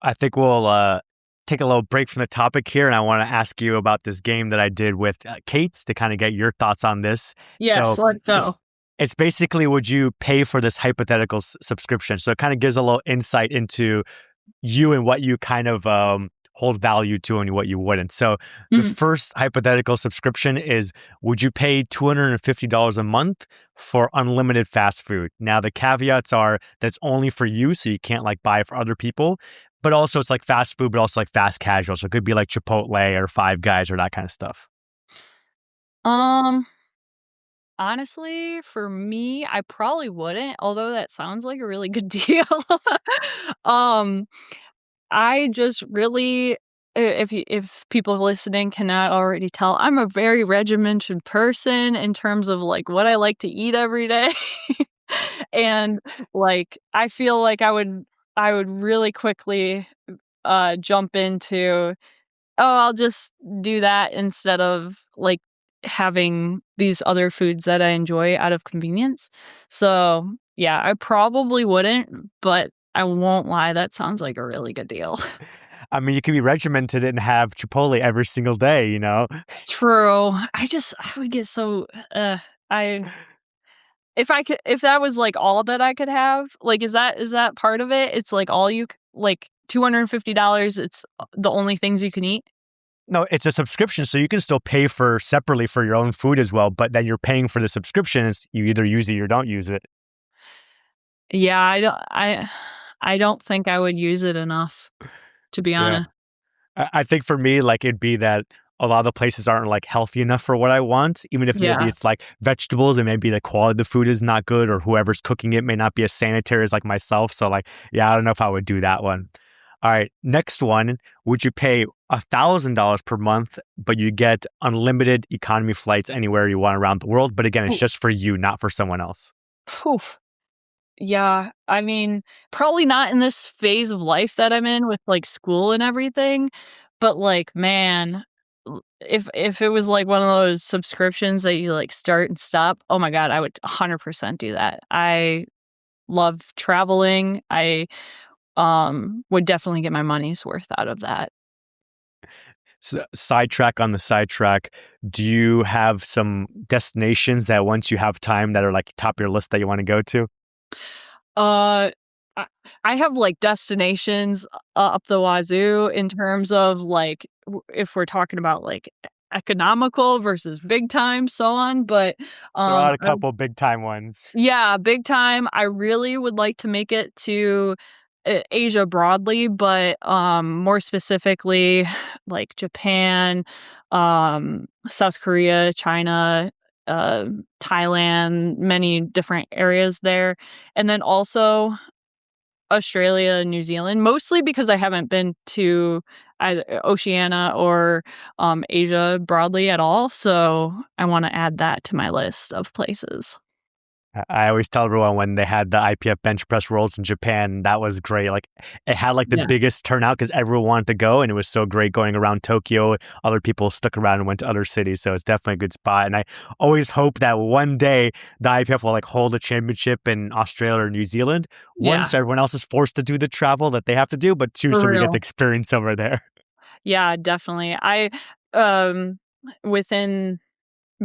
I think we'll take a little break from the topic here, and I want to ask you about this game that I did with Kate to kind of get your thoughts on this. Yes, So let's it's go. it's basically, would you pay for this hypothetical subscription? So it kind of gives a little insight into you and what you kind of hold value to and what you wouldn't. So the Mhm. first hypothetical subscription is, would you pay $250 a month for unlimited fast food? Now the caveats are that's only for you, so you can't like buy it for other people. But also it's like fast food, but also like fast casual. So it could be like Chipotle or Five Guys or that kind of stuff. Um, Honestly, for me, I probably wouldn't, although that sounds like a really good deal. Um, I just really, if people listening cannot already tell, I'm a very regimented person in terms of like what I like to eat every day. And like I feel like I would really quickly jump into, oh, I'll just do that instead of like having these other foods that I enjoy out of convenience. So, yeah, I probably wouldn't, but I won't lie, that sounds like a really good deal. I mean, you can be regimented and have Chipotle every single day, you know? True. I would get so I if that was like all that I could have, like is that part of it? It's like all like $250, it's the only things you can eat? No, it's a subscription, so you can still pay for separately for your own food as well, but then you're paying for the subscriptions. You either use it or don't use it. Yeah, I don't think I would use it enough, to be Yeah. honest. I think for me, like it'd be that a lot of the places aren't like healthy enough for what I want, even if maybe Yeah. it's like vegetables and maybe the quality of the food is not good or whoever's cooking it may not be as sanitary as like myself. So like, yeah, I don't know if I would do that one. All right, next one. Would you pay $1,000 per month, but you get unlimited economy flights anywhere you want around the world? But again, it's Ooh, just for you, not for someone else. phew. Yeah, I mean, probably not in this phase of life that I'm in with, like, school and everything, but, like, man, if it was, like, one of those subscriptions that you, like, start and stop, oh my god, I would 100% do that. I love traveling. I, would definitely get my money's worth out of that. Sidetrack on the sidetrack. Do you have some destinations that once you have time that are like top of your list that you want to go to? Uh, I I have, like, destinations up the wazoo in terms of, like, if we're talking about, like, economical versus big time, so on, but, Throw out a I couple big time ones. yeah, big time. I really would like to make it to Asia broadly, but, more specifically, like, Japan, South Korea, China, Thailand, many different areas there, and then also Australia, New Zealand, mostly because I haven't been to either Oceania or Asia broadly at all. So I want to add that to my list of places. I always tell everyone when they had the IPF bench press worlds in Japan, that was great. Like it had like the Yeah. biggest turnout because everyone wanted to go, and it was so great going around Tokyo. Other people stuck around and went to other cities, so it's definitely a good spot. And I always hope that one day the IPF will like hold a championship in Australia or New Zealand. One, Yeah. so everyone else is forced to do the travel that they have to do, but two, For so we get the real. experience over there. Yeah, definitely. Um, within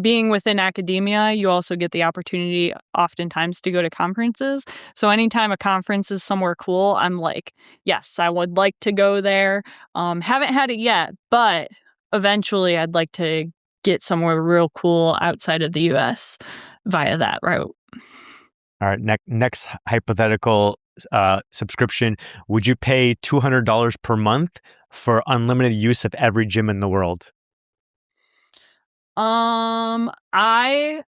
being within academia, you also get the opportunity oftentimes to go to conferences. So anytime a conference is somewhere cool, I'm like, yes, I would like to go there. Haven't had it yet, but eventually I'd like to get somewhere real cool outside of the US via that route. All right, next hypothetical subscription. Would you pay $200 per month for unlimited use of every gym in the world? I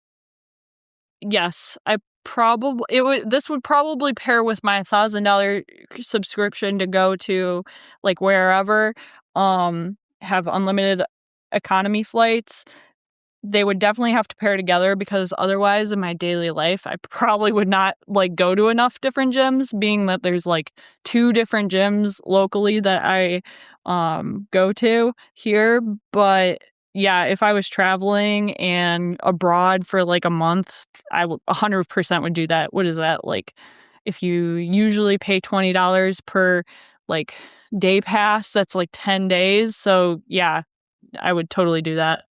Yes, I probably it would this would probably pair with my $1,000 subscription to go to, like, wherever, have unlimited economy flights. They would definitely have to pair together because otherwise in my daily life, I probably would not, like, go to enough different gyms, being that there's, like, 2 different gyms locally that I, go to here, but, yeah, if I was traveling and abroad for, like, a month, I would 100% would do that. What is that, like, if you usually pay $20 per, like, day pass, that's, like, 10 days, so, yeah, I would totally do that.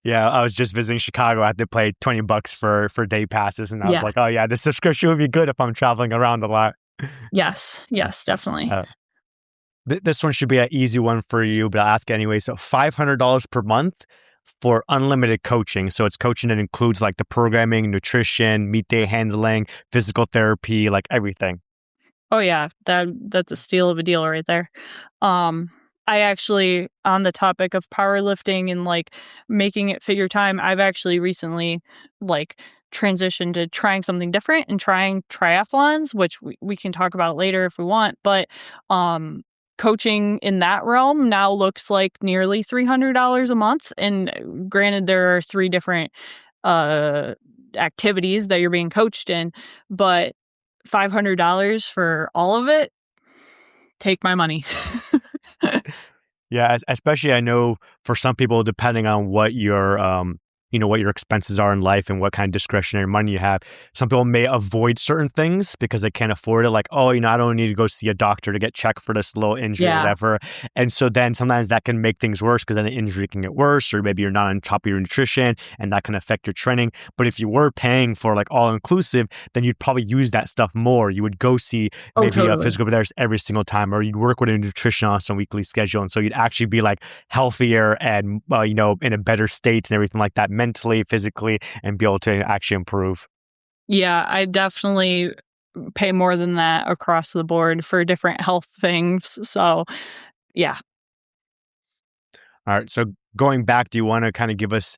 Yeah, I was just visiting Chicago. I had to pay $20 for day passes, and I was Yeah. like, "Oh yeah, this subscription would be good if I'm traveling around a lot." Yes, yes, definitely. Uh, this one should be an easy one for you, but I'll ask anyway. So $500 per month for unlimited coaching. So it's coaching that includes like the programming, nutrition, meet day handling, physical therapy, like everything. Oh, yeah, that's a steal of a deal right there. Um, I actually on the topic of powerlifting and, like, making it fit your time, I've actually recently, like, transitioned to trying something different and trying triathlons, which we can talk about later if we want, but, coaching in that realm now looks like nearly $300 a month, and, granted, there are 3 different, uh, activities that you're being coached in, but $500 for all of it, take my money. Yeah, especially I know for some people, depending on what your what your expenses are in life and what kind of discretionary money you have, some people may avoid certain things because they can't afford it. Like, oh, I don't need to go see a doctor to get checked for this little injury or Yeah. whatever. And so then sometimes that can make things worse because then the injury can get worse, or maybe you're not on top of your nutrition and that can affect your training. But if you were paying for like all inclusive, then you'd probably use that stuff more. You would go see Oh, maybe a totally. physical therapist every single time, or you'd work with a nutritionist on a weekly schedule. And so you'd actually be like healthier and, in a better state and everything like that, mentally, physically, and be able to actually improve. Yeah, I definitely pay more than that across the board for different health things, so, yeah. All right. So going back, do you want to kind of give us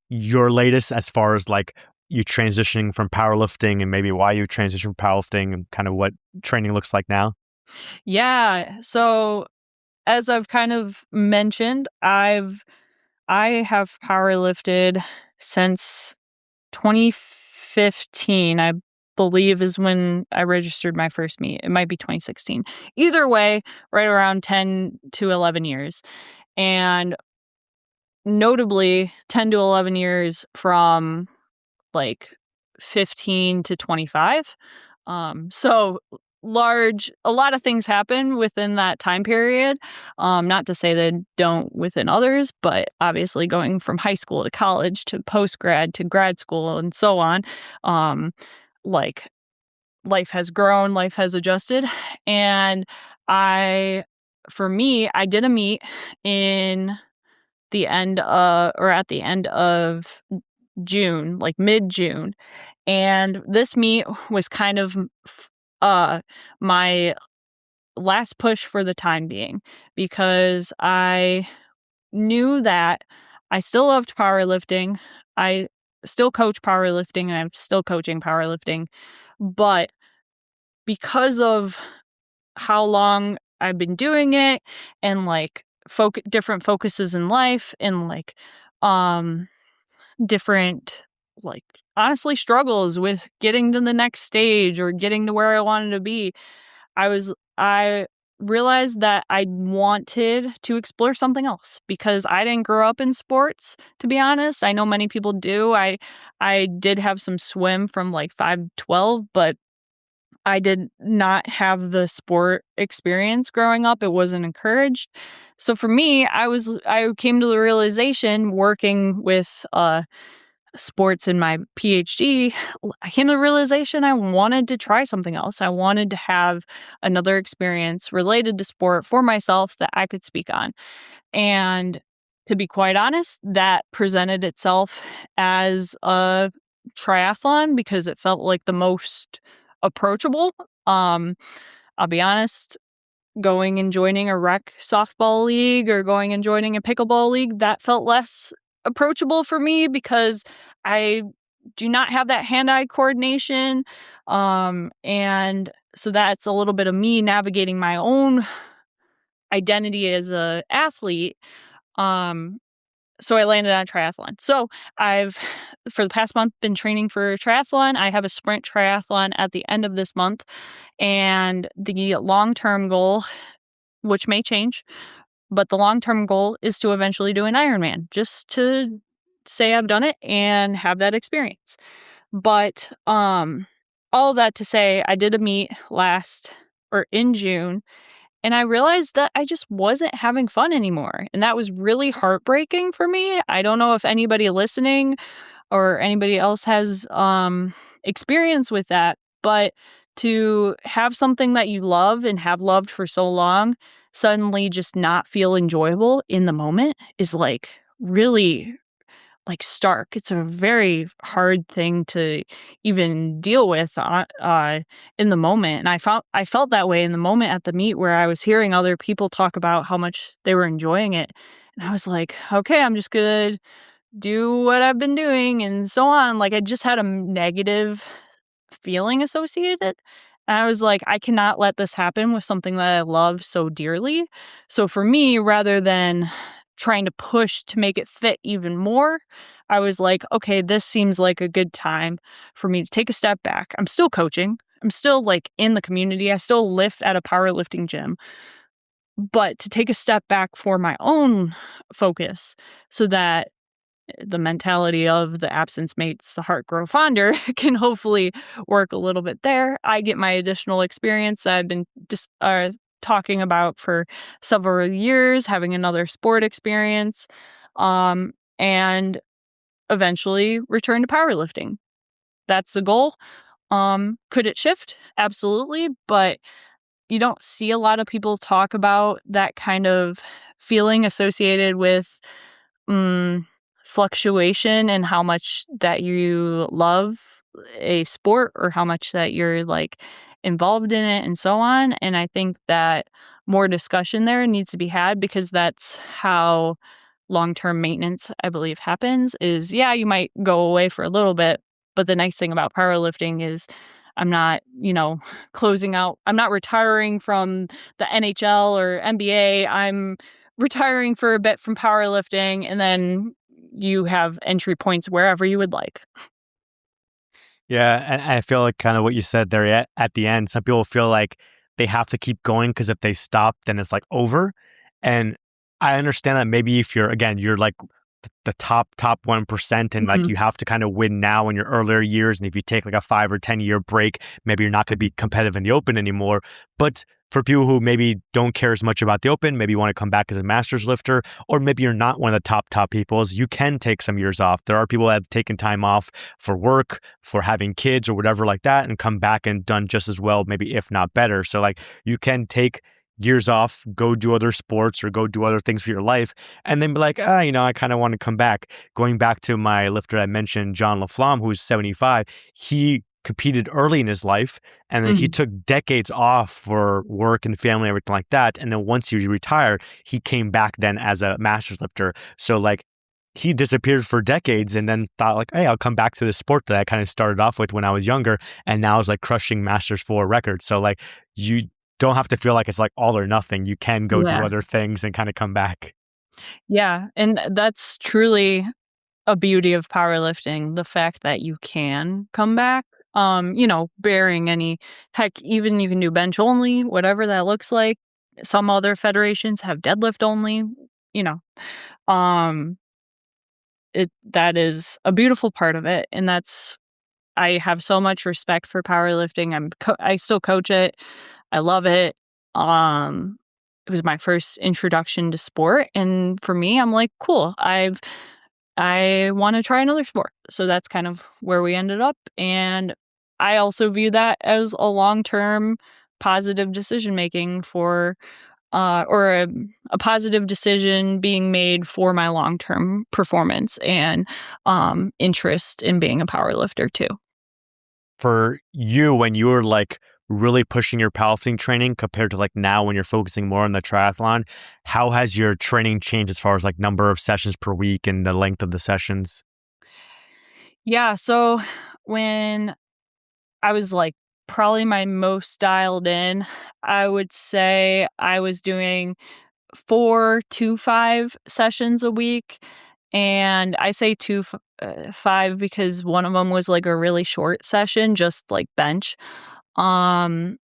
your latest as far as like you transitioning from powerlifting and maybe why you transitioned from powerlifting and kind of what training looks like now? Yeah, so, as I've kind of mentioned, I have powerlifted since 2015, I believe, is when I registered my first meet. It might be 2016. Either way, right around 10 to 11 years. And notably, 10 to 11 years from like 15 to 25. So a lot of things happen within that time period. Not to say that don't within others, but obviously going from high school to college to post grad to grad school and so on. Um, like life has grown, life has adjusted. And I, for me, I did a meet in the end of, or at the end of June, like mid June. And this meet was kind of my last push for the time being because I knew that I still loved powerlifting. I still coach powerlifting and I'm still coaching powerlifting. But because of how long I've been doing it and like different focuses in life and like um different like honestly struggles with getting to the next stage or getting to where I wanted to be. I realized that I wanted to explore something else because I didn't grow up in sports, to be honest. I know many people do. I did have some swim from like 5 to 12, but I did not have the sport experience growing up. It wasn't encouraged. So for me, I came to the realization working with sports in my PhD, I came to the realization I wanted to try something else. I wanted to have another experience related to sport for myself that I could speak on. And to be quite honest, that presented itself as a triathlon because it felt like the most approachable. Um, I'll be honest, going and joining a rec softball league or going and joining a pickleball league, that felt less approachable for me because I do not have that hand-eye coordination. And so that's a little bit of me navigating my own identity as a athlete. Um, so I landed on triathlon. So I've, for the past month, been training for triathlon. I have a sprint triathlon at the end of this month. And the long-term goal, which may change, but the long-term goal is to eventually do an Ironman, just to say I've done it and have that experience. But all of that to say, I did a meet in June, and I realized that I just wasn't having fun anymore. And that was really heartbreaking for me. I don't know if anybody listening or anybody else has experience with that, but to have something that you love and have loved for so long suddenly just not feel enjoyable in the moment is like really like stark. It's a very hard thing to even deal with in the moment. And I felt that way in the moment at the meet where I was hearing other people talk about how much they were enjoying it. And I was like, okay, I'm just gonna do what I've been doing and so on. Like I just had a negative feeling associated. And I was like, I cannot let this happen with something that I love so dearly. So for me, rather than trying to push to make it fit even more, I was like, okay, this seems like a good time for me to take a step back. I'm still coaching. I'm still like in the community. I still lift at a powerlifting gym, but to take a step back for my own focus so that the mentality of the absence makes the heart grow fonder can hopefully work a little bit there. I get my additional experience that I've been just talking about for several years, having another sport experience, and eventually return to powerlifting. That's the goal. Could it shift? Absolutely, but you don't see a lot of people talk about that kind of feeling associated with fluctuation and how much that you love a sport or how much that you're like involved in it and so on. And I think that more discussion there needs to be had because that's how long-term maintenance, I believe, happens is, yeah, you might go away for a little bit, but the nice thing about powerlifting is I'm not, I'm not retiring from the NHL or NBA. I'm retiring for a bit from powerlifting, and then you have entry points wherever you would like. Yeah, and I feel like kind of what you said there at the end. Some people feel like they have to keep going because if they stop, then it's like over. And I understand that maybe if you're like the top 1% and like Mhm. you have to kind of win now in your earlier years. And if you take like a 5 or 10 year break, maybe you're not going to be competitive in the open anymore. But for people who maybe don't care as much about the open, maybe you want to come back as a masters lifter, or maybe you're not one of the top peoples, you can take some years off. There are people that have taken time off for work, for having kids or whatever like that, and come back and done just as well, maybe if not better. So like you can take years off, go do other sports or go do other things for your life, and then be like, I kind of want to come back. Going back to my lifter I mentioned, John LaFlamme, who's 75, he competed early in his life, and then he Mhm. took decades off for work and family, everything like that. And then once he retired, he came back then as a masters lifter. So like he disappeared for decades and then thought like, hey, I'll come back to the sport that I kind of started off with when I was younger, and now is like crushing masters 4 records. So like you don't have to feel like it's like all or nothing. You can go do Yeah. other things and kind of come back. Yeah, and that's truly a beauty of powerlifting, the fact that you can come back, bearing any heck, even you can do bench only, whatever that looks like. Some other federations have deadlift only, you know. Um, that is a beautiful part of it, and that's I have so much respect for powerlifting. I still coach it. I love it. Um, it was my first introduction to sport, and for me, I'm like, cool. I want to try another sport. So that's kind of where we ended up, and I also view that as a long-term positive decision making for or a positive decision being made for my long-term performance and interest in being a power lifter too. For you, when you were like really pushing your powerlifting training compared to like now when you're focusing more on the triathlon, how has your training changed as far as like number of sessions per week and the length of the sessions? Yeah, so when I was like probably my most dialed in, I would say I was doing 4 to 5 sessions a week. And I say 5 because one of them was like a really short session, just like bench. Um,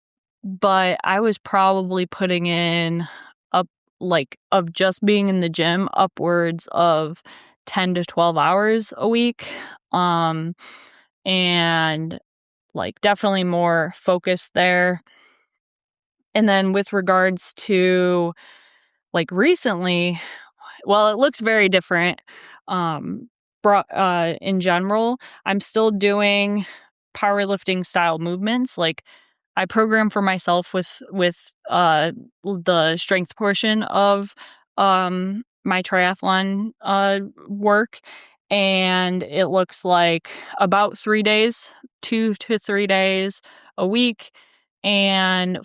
but I was probably putting in up like of just being in the gym upwards of 10 to 12 hours a week. Um, and like definitely more focused there. And then with regards to like recently, well, it looks very different. Um, in general, I'm still doing powerlifting style movements. Like I program for myself with the strength portion of my triathlon work, and it looks like about 3 days, 2 to 3 days a week, and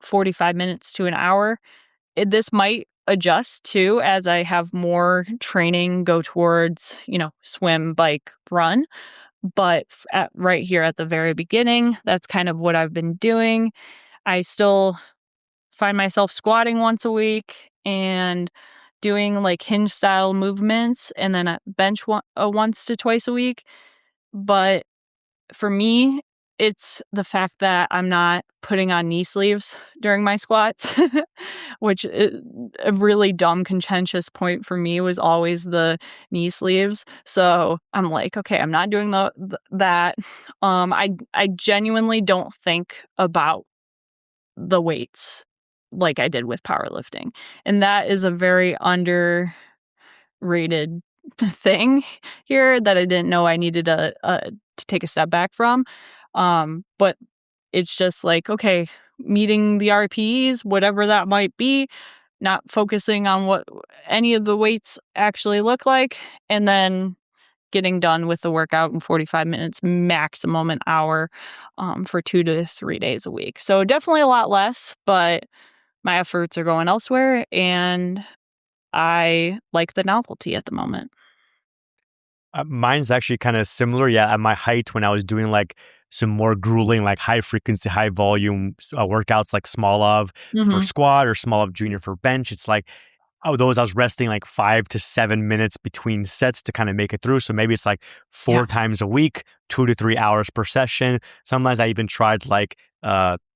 45 minutes to an hour. This might adjust too as I have more training go towards, swim, bike, run. But right here at the very beginning, that's kind of what I've been doing. I still find myself squatting once a week and doing like hinge style movements and then at bench once to twice a week. But for me, it's the fact that I'm not putting on knee sleeves during my squats, which a really dumb, contentious point for me was always the knee sleeves. So I'm like, okay, I'm not doing that. I genuinely don't think about the weights like I did with powerlifting, and that is a very underrated thing here that I didn't know I needed to take a step back from. But it's just like, okay, meeting the RPEs, whatever that might be, not focusing on what any of the weights actually look like, and then getting done with the workout in 45 minutes, maximum an hour, for 2 to 3 days a week. So definitely a lot less, but my efforts are going elsewhere, and I like the novelty at the moment. Mine's actually kind of similar. Yeah, at my height, when I was doing like some more grueling, like high frequency, high volume workouts, like small of for Mhm. squat or small of junior for bench, it's like, oh, those I was resting like 5 to 7 minutes between sets to kind of make it through. So maybe it's like Yeah. 4 times a week, 2 to 3 hours per session. Sometimes I even tried like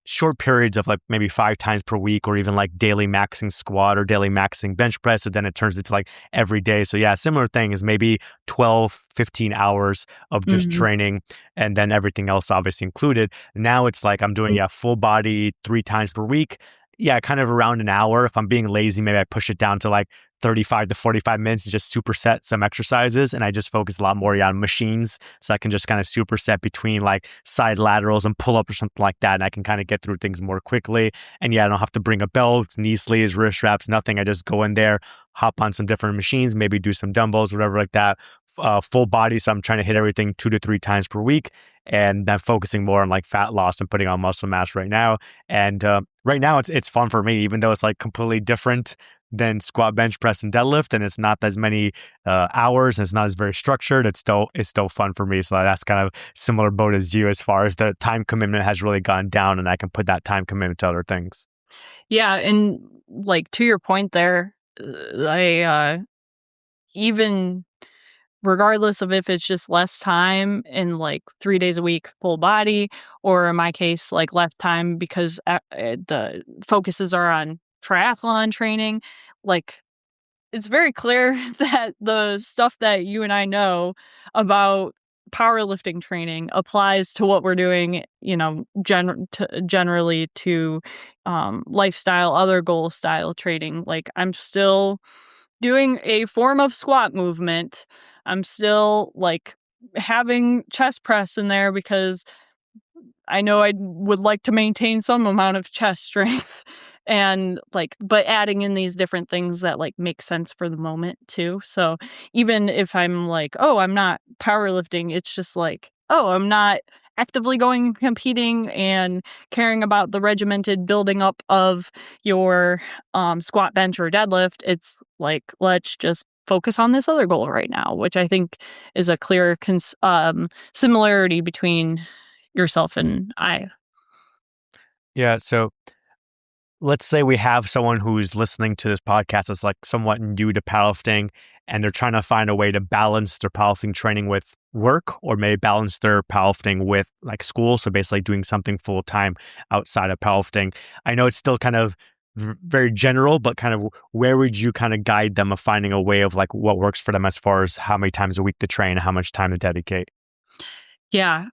short periods of like maybe 5 times per week, or even like daily maxing squat or daily maxing bench press. So then it turns into like every day. So yeah, similar thing is maybe 12, 15 hours of just Mhm. training and then everything else obviously included. Now it's like I'm doing, yeah, full body 3 times per week. Yeah, kind of around an hour. If I'm being lazy, maybe I push it down to like 35 to 45 minutes and just superset some exercises. And I just focus a lot more, yeah, on machines. So I can just kind of superset between like side laterals and pull up or something like that. And I can kind of get through things more quickly. And yeah, I don't have to bring a belt, knee sleeves, wrist wraps, nothing. I just go in there, hop on some different machines, maybe do some dumbbells, whatever like that. Full body. So I'm trying to hit everything 2 to 3 times per week. And then focusing more on like fat loss and putting on muscle mass right now. And right now it's fun for me, even though it's like completely different than squat, bench press, and deadlift, and it's not as many hours, and it's not as very structured. It's still fun for me. So that's kind of similar boat as you, as far as the time commitment has really gone down, and I can put that time commitment to other things. Yeah, and like to your point there, I even regardless of if it's just less time and like 3 days a week full body, or in my case like less time because the focuses are on triathlon training, like it's very clear that the stuff that you and I know about powerlifting training applies to what we're doing, generally to lifestyle, other goal style training. Like I'm still doing a form of squat movement. I'm still like having chest press in there because I know I would like to maintain some amount of chest strength and like, but adding in these different things that like make sense for the moment too. So even if I'm like, oh, I'm not powerlifting, it's just like, oh, I'm not actively going and competing and caring about the regimented building up of your squat, bench, or deadlift. It's like, let's just focus on this other goal right now, which I think is a clear similarity between yourself and I. Yeah. So let's say we have someone who's listening to this podcast that's like somewhat new to powerlifting, and they're trying to find a way to balance their powerlifting training with work, or maybe balance their powerlifting with like school. So basically doing something full time outside of powerlifting. I know it's still kind of very general, but kind of where would you kind of guide them of finding a way of like what works for them as far as how many times a week to train, how much time to dedicate? Yeah.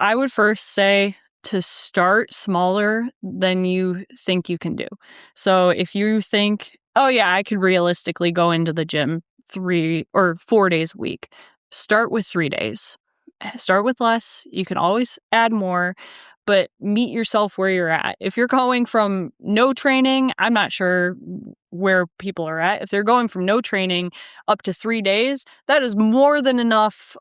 I would first say to start smaller than you think you can do. So if you think, oh, yeah, I could realistically go into the gym 3 or 4 days a week, start with 3 days. Start with less. You can always add more, but meet yourself where you're at. If you're going from no training, I'm not sure where people are at. If they're going from no training up to 3 days, that is more than enough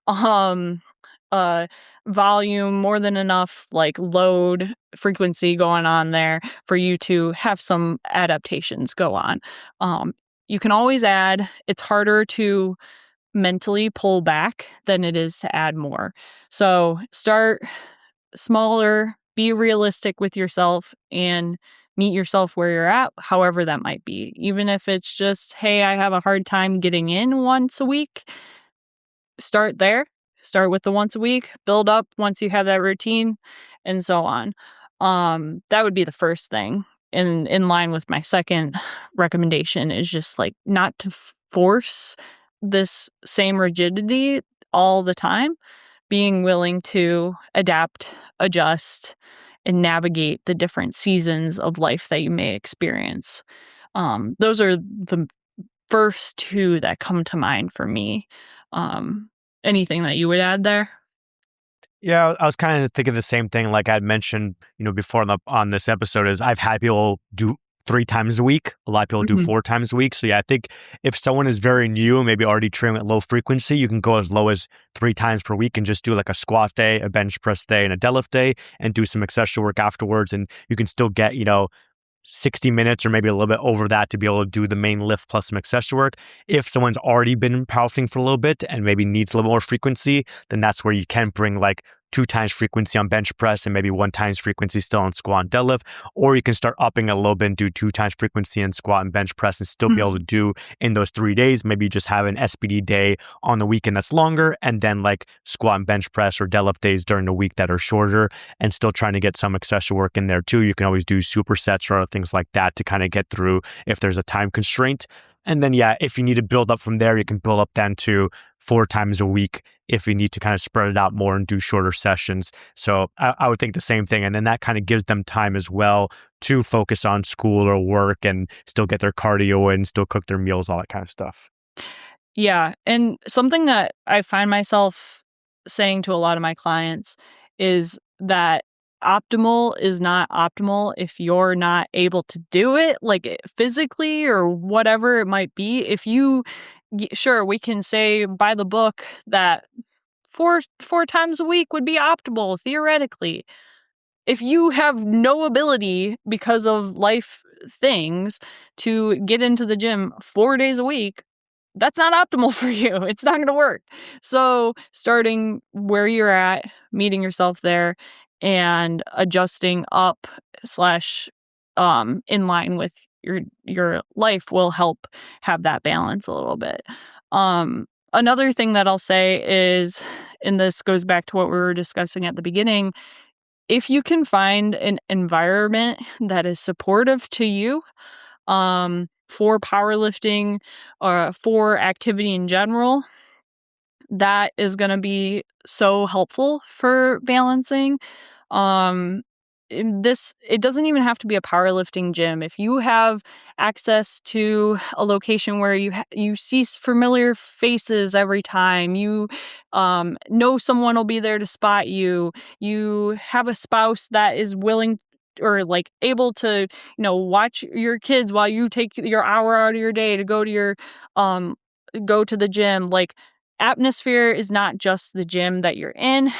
uh volume, more than enough like load frequency going on there for you to have some adaptations go on. You can always add. It's harder to mentally pull back than it is to add more. So start smaller, be realistic with yourself, and meet yourself where you're at, however that might be. Even if it's just, hey, I have a hard time getting in once a week, start there. Start with the once a week, build up once you have that routine, and so on. That would be the first thing. In line with my second recommendation is just like not to force this same rigidity all the time, being willing to adapt, adjust, and navigate the different seasons of life that you may experience. Those are the first two that come to mind for me. Um, Anything that you would add there? Yeah, I was kind of thinking the same thing. Like I'd mentioned, before on this episode, is I've had people do 3 times a week. A lot of people do Mhm. 4 times a week. So yeah, I think if someone is very new and maybe already training at low frequency, you can go as low as 3 times per week and just do like a squat day, a bench press day, and a deadlift day, and do some accessory work afterwards. And you can still get, 60 minutes or maybe a little bit over that to be able to do the main lift plus some accessory work. If someone's already been powerlifting for a little bit and maybe needs a little more frequency, then that's where you can bring like 2 times frequency on bench press and maybe 1 times frequency still on squat and deadlift. Or you can start upping a little bit and do 2 times frequency on squat and bench press and still be able to do in those 3 days. Maybe you just have an SBD day on the weekend that's longer, and then like squat and bench press or deadlift days during the week that are shorter, and still trying to get some accessory work in there too. You can always do supersets or other things like that to kind of get through if there's a time constraint. And then, yeah, if you need to build up from there, you can build up then to 4 times a week if you need to kind of spread it out more and do shorter sessions. So I would think the same thing. And then that kind of gives them time as well to focus on school or work and still get their cardio in, still cook their meals, all that kind of stuff. Yeah, and something that I find myself saying to a lot of my clients is that optimal is not optimal if you're not able to do it, like physically or whatever it might be. If you, sure, we can say by the book that four times a week would be optimal theoretically. if you have no ability because of life things to get into the gym 4 days a week, that's not optimal for you. It's not going to work. So starting where you're at, meeting yourself there, and adjusting up slash in line with your life will help have that balance a little bit. Another thing that I'll say is, and this goes back to what we were discussing at the beginning, if you can find an environment that is supportive to you, for powerlifting or for activity in general, that is going to be so helpful for balancing. It doesn't even have to be a powerlifting gym. If you have access to a location where you see familiar faces every time, you know someone will be there to spot you, you have a spouse that is willing or like able to, watch your kids while you take your hour out of your day to go to the gym. Like, atmosphere is not just the gym that you're in.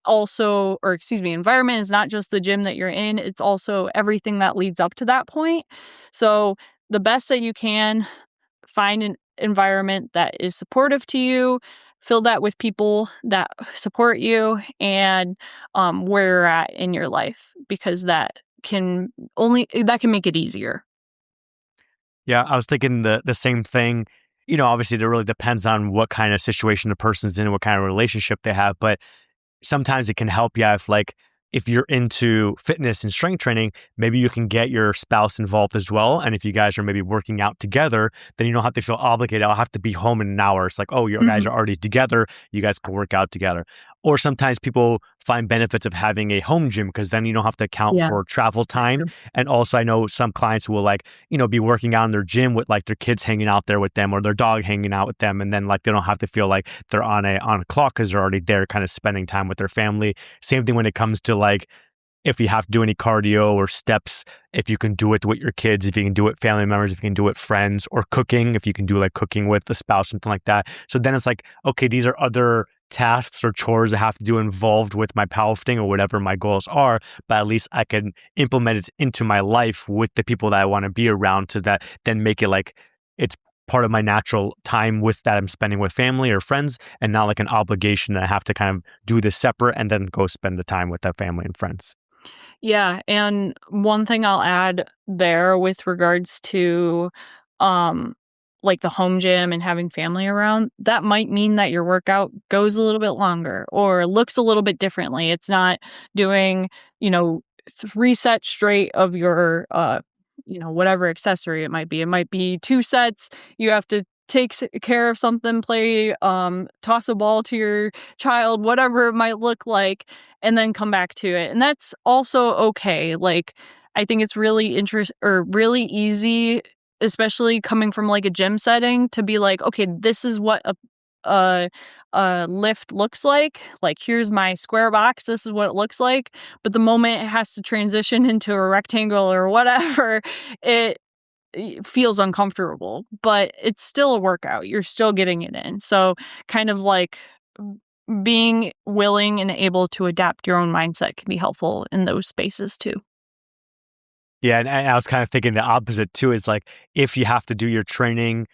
Environment is not just the gym that you're in. It's also everything that leads up to that point. So the best that you can, find an environment that is supportive to you, fill that with people that support you, and where you're at in your life, because that can make it easier. Yeah, I was thinking the same thing. Obviously, it really depends on what kind of situation the person's in, what kind of relationship they have. But sometimes it can help you if you're into fitness and strength training, maybe you can get your spouse involved as well. And if you guys are maybe working out together, then you don't have to feel obligated. I'll have to be home in an hour. It's like, oh, you guys are already together. You guys can work out together. Or sometimes people find benefits of having a home gym because then you don't have to account for travel time. And also I know some clients will be working out in their gym with their kids hanging out there with them or their dog hanging out with them. And then they don't have to feel like they're on a clock because they're already there kind of spending time with their family. Same thing when it comes to if you have to do any cardio or steps, if you can do it with your kids, if you can do it with family members, if you can do it with friends, or cooking, if you can do cooking with a spouse, something like that. So then it's okay, these are other tasks or chores I have to do involved with my powerlifting or whatever my goals are, but at least I can implement it into my life with the people that I want to be around, so that then make it it's part of my natural time with that I'm spending with family or friends, and not an obligation that I have to kind of do this separate and then go spend the time with that family and friends. Yeah, and one thing I'll add there with regards to the home gym and having family around, that might mean that your workout goes a little bit longer or looks a little bit differently. It's not doing, 3 sets straight of your whatever accessory it might be. It might be 2 sets. You have to take care of something, play, toss a ball to your child, whatever it might look like, and then come back to it. And that's also okay. I think it's really really easy, especially coming from a gym setting, to be okay, this is what a lift looks like. Here's my square box. This is what it looks like. But the moment it has to transition into a rectangle or whatever, it feels uncomfortable, but it's still a workout. You're still getting it in. So kind of being willing and able to adapt your own mindset can be helpful in those spaces too. Yeah, and I was kind of thinking the opposite too, is if you have to do your training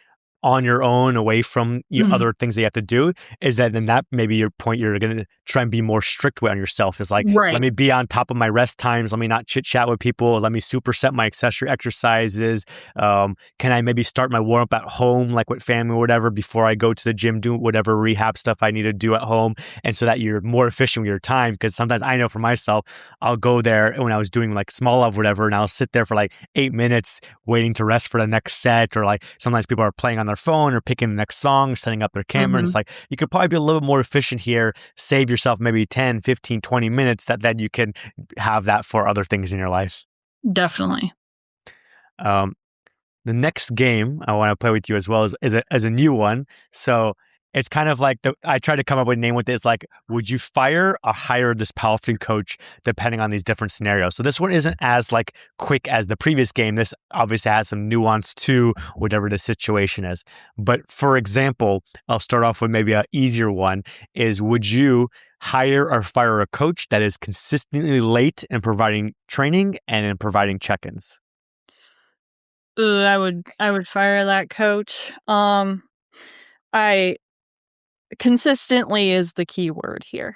on your own, away from other things that you have to do, is that then that maybe your point, you're going to try and be more strict on yourself, is Right. let me be on top of my rest times. Let me not chit chat with people. Let me superset my accessory exercises. Can I maybe start my warm up at home, with family or whatever, before I go to the gym, do whatever rehab stuff I need to do at home. And so that you're more efficient with your time. Because sometimes I know for myself, I'll go there when I was doing small love, whatever, and I'll sit there for 8 minutes waiting to rest for the next set. Or sometimes people are playing on their phone or picking the next song, setting up their camera. And it's you could probably be a little bit more efficient here, save yourself maybe 10, 15, 20 minutes, that then you can have that for other things in your life. Definitely. The next game I want to play with you as well is a new one. So it's kind of I tried to come up with a name with this, would you fire or hire this powerlifting coach depending on these different scenarios? So this one isn't as quick as the previous game. This obviously has some nuance to whatever the situation is. But for example, I'll start off with maybe an easier one, is would you hire or fire a coach that is consistently late in providing training and in providing check-ins? I would fire that coach. I consistently is the key word here.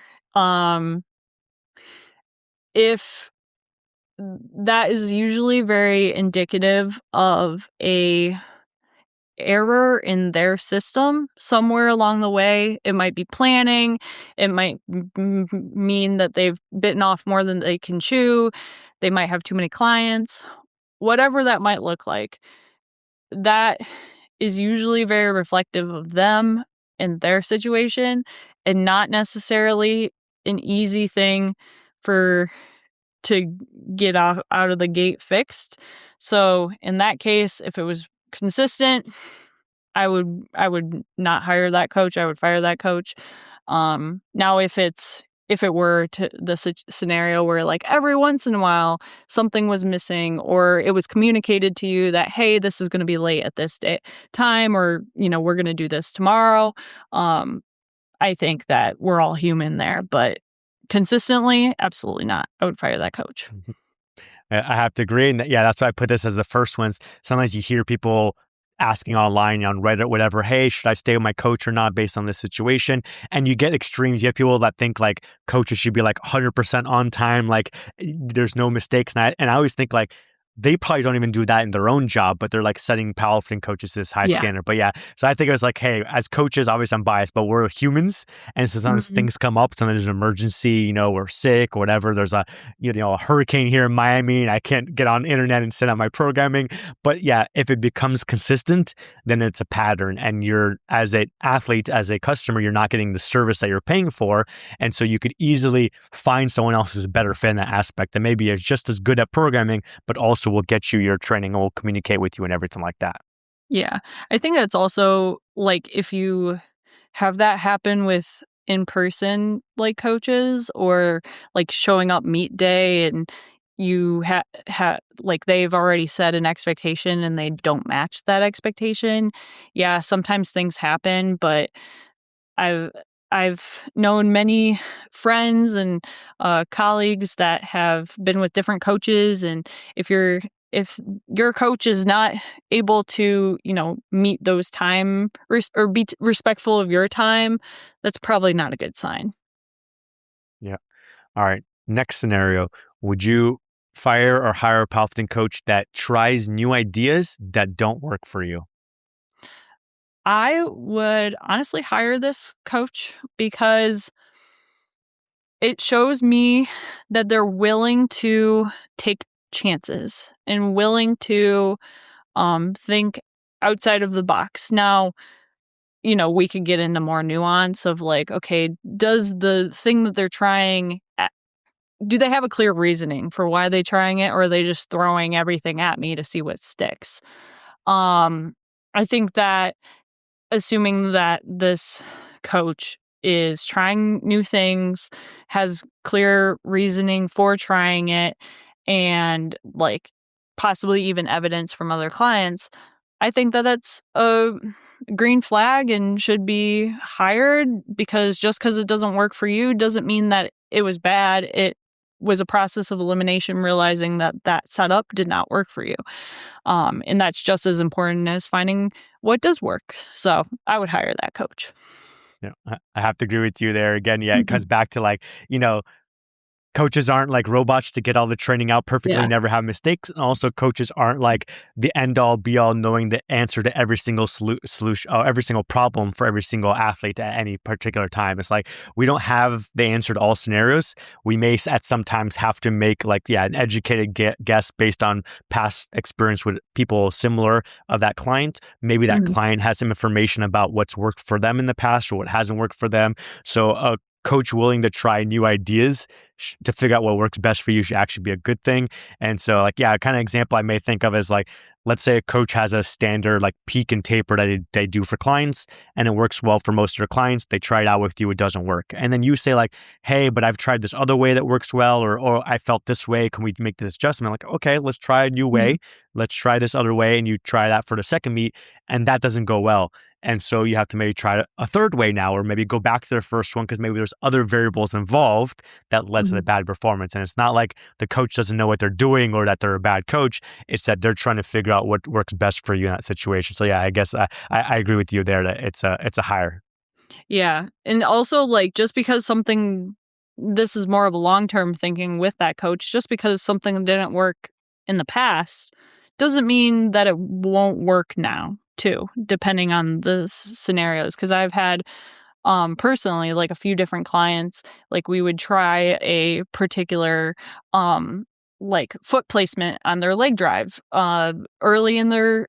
If that is usually very indicative of a error in their system somewhere along the way. It might be planning. It might mean that they've bitten off more than they can chew. They might have too many clients. Whatever that might look like, that is usually very reflective of them and their situation, and not necessarily an easy thing for to get out of the gate fixed. So in that case, if it was consistent, I would not hire that coach. I would fire that coach. Now if it were to the scenario where like every once in a while something was missing, or it was communicated to you that, hey, this is going to be late at this time, or we're going to do this tomorrow. I think that we're all human there, but consistently, absolutely not. I would fire that coach. I have to agree. And yeah, that's why I put this as the first ones. Sometimes you hear people asking online on Reddit, whatever, hey, should I stay with my coach or not based on this situation? And you get extremes. You have people that think like coaches should be like 100% on time, like there's no mistakes. And I always think like, they probably don't even do that in their own job, but they're like setting powerlifting coaches to this high Yeah. standard. But yeah, so I think it was like, hey, as coaches, obviously I'm biased, but we're humans. And so sometimes things come up, sometimes there's an emergency, we're sick or whatever. There's a, a hurricane here in Miami and I can't get on internet and set up my programming. But yeah, if it becomes consistent, then it's a pattern. And you're, as an athlete, as a customer, you're not getting the service that you're paying for. And so you could easily find someone else who's a better fit in that aspect that maybe is just as good at programming, but also will get you your training and will communicate with you and everything like that. Yeah. I think that's also like if you have that happen with in-person like coaches, or like showing up meet day and you like they've already set an expectation and they don't match that expectation. Yeah, sometimes things happen, but I've I've known many friends and colleagues that have been with different coaches, and if your coach is not able to meet those time or be respectful of your time, that's probably not a good sign. Yeah. All right. Next scenario. Would you fire or hire a powerlifting coach that tries new ideas that don't work for you? I would honestly hire this coach because it shows me that they're willing to take chances and willing to think outside of the box. Now, we could get into more nuance of like, okay, does the thing that they're trying, do they have a clear reasoning for why they're trying it, or are they just throwing everything at me to see what sticks? I think that assuming that this coach is trying new things, has clear reasoning for trying it, and like possibly even evidence from other clients, I think that that's a green flag and should be hired, because just because it doesn't work for you doesn't mean that it was bad. It was a process of elimination, realizing that that setup did not work for you. And that's just as important as finding what does work. So I would hire that coach. I have to agree with you there again. Yeah, it comes back to like, coaches aren't like robots to get all the training out perfectly, Yeah. never have mistakes. And also coaches aren't like the end all be all knowing the answer to every single solution, or every single problem for every single athlete at any particular time. It's like, we don't have the answer to all scenarios. We may at sometimes have to make like, an educated guess based on past experience with people similar of that client. Maybe that client has some information about what's worked for them in the past or what hasn't worked for them. So a coach willing to try new ideas to figure out what works best for you should actually be a good thing. And so like, a kind of example I may think of is like, let's say a coach has a standard like peak and taper that they do for clients, and it works well for most of their clients. They try it out with you, it doesn't work. And then you say like, hey, but I've tried this other way that works well, or I felt this way. Can we make this adjustment? Like, okay, let's try a new way. Let's try this other way. And you try that for the second meet, and that doesn't go well. And so you have to maybe try a third way now, or maybe go back to their first one because maybe there's other variables involved that led to the Mhm. bad performance. And it's not like the coach doesn't know what they're doing or that they're a bad coach. It's that they're trying to figure out what works best for you in that situation. So yeah, I guess I agree with you there that it's a hire. Yeah. And also, like, just because something, this is more of a long term thinking with that coach, just because something didn't work in the past doesn't mean that it won't work now, too, depending on the scenarios. Because I've had personally, like, a few different clients, like, we would try a particular um like foot placement on their leg drive early in their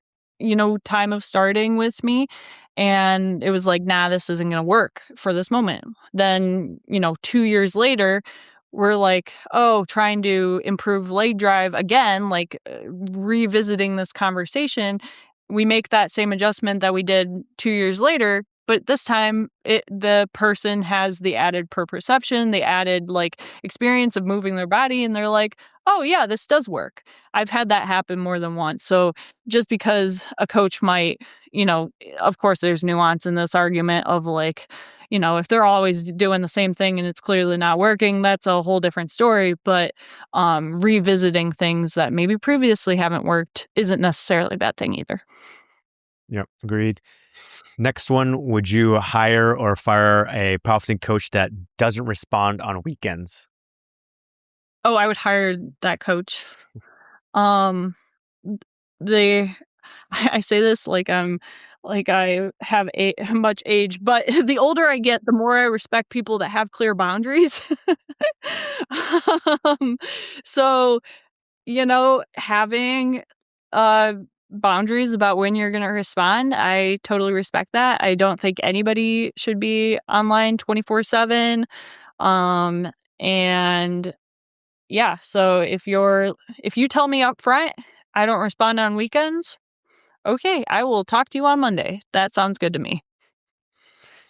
time of starting with me, and it was like, nah, this isn't going to work for this moment. Then 2 years later, we're like, oh, trying to improve leg drive again, like, revisiting this conversation. We make that same adjustment that we did 2 years later, but this time the person has the added perception, the added, like, experience of moving their body, and they're like, "Oh, yeah, this does work." I've had that happen more than once. So just because a coach might, of course, there's nuance in this argument of, like, if they're always doing the same thing and it's clearly not working, that's a whole different story. But revisiting things that maybe previously haven't worked isn't necessarily a bad thing either. Yep, agreed. Next one, would you hire or fire a powerlifting coach that doesn't respond on weekends? Oh, I would hire that coach. Um, they I say this like I have a much age, but the older I get, the more I respect people that have clear boundaries. um, so having uh boundaries about when you're going to respond, I totally respect that. I don't think anybody should be online 24/7. Um, and yeah, so if you tell me up front, I don't respond on weekends, okay, I will talk to you on Monday. That sounds good to me.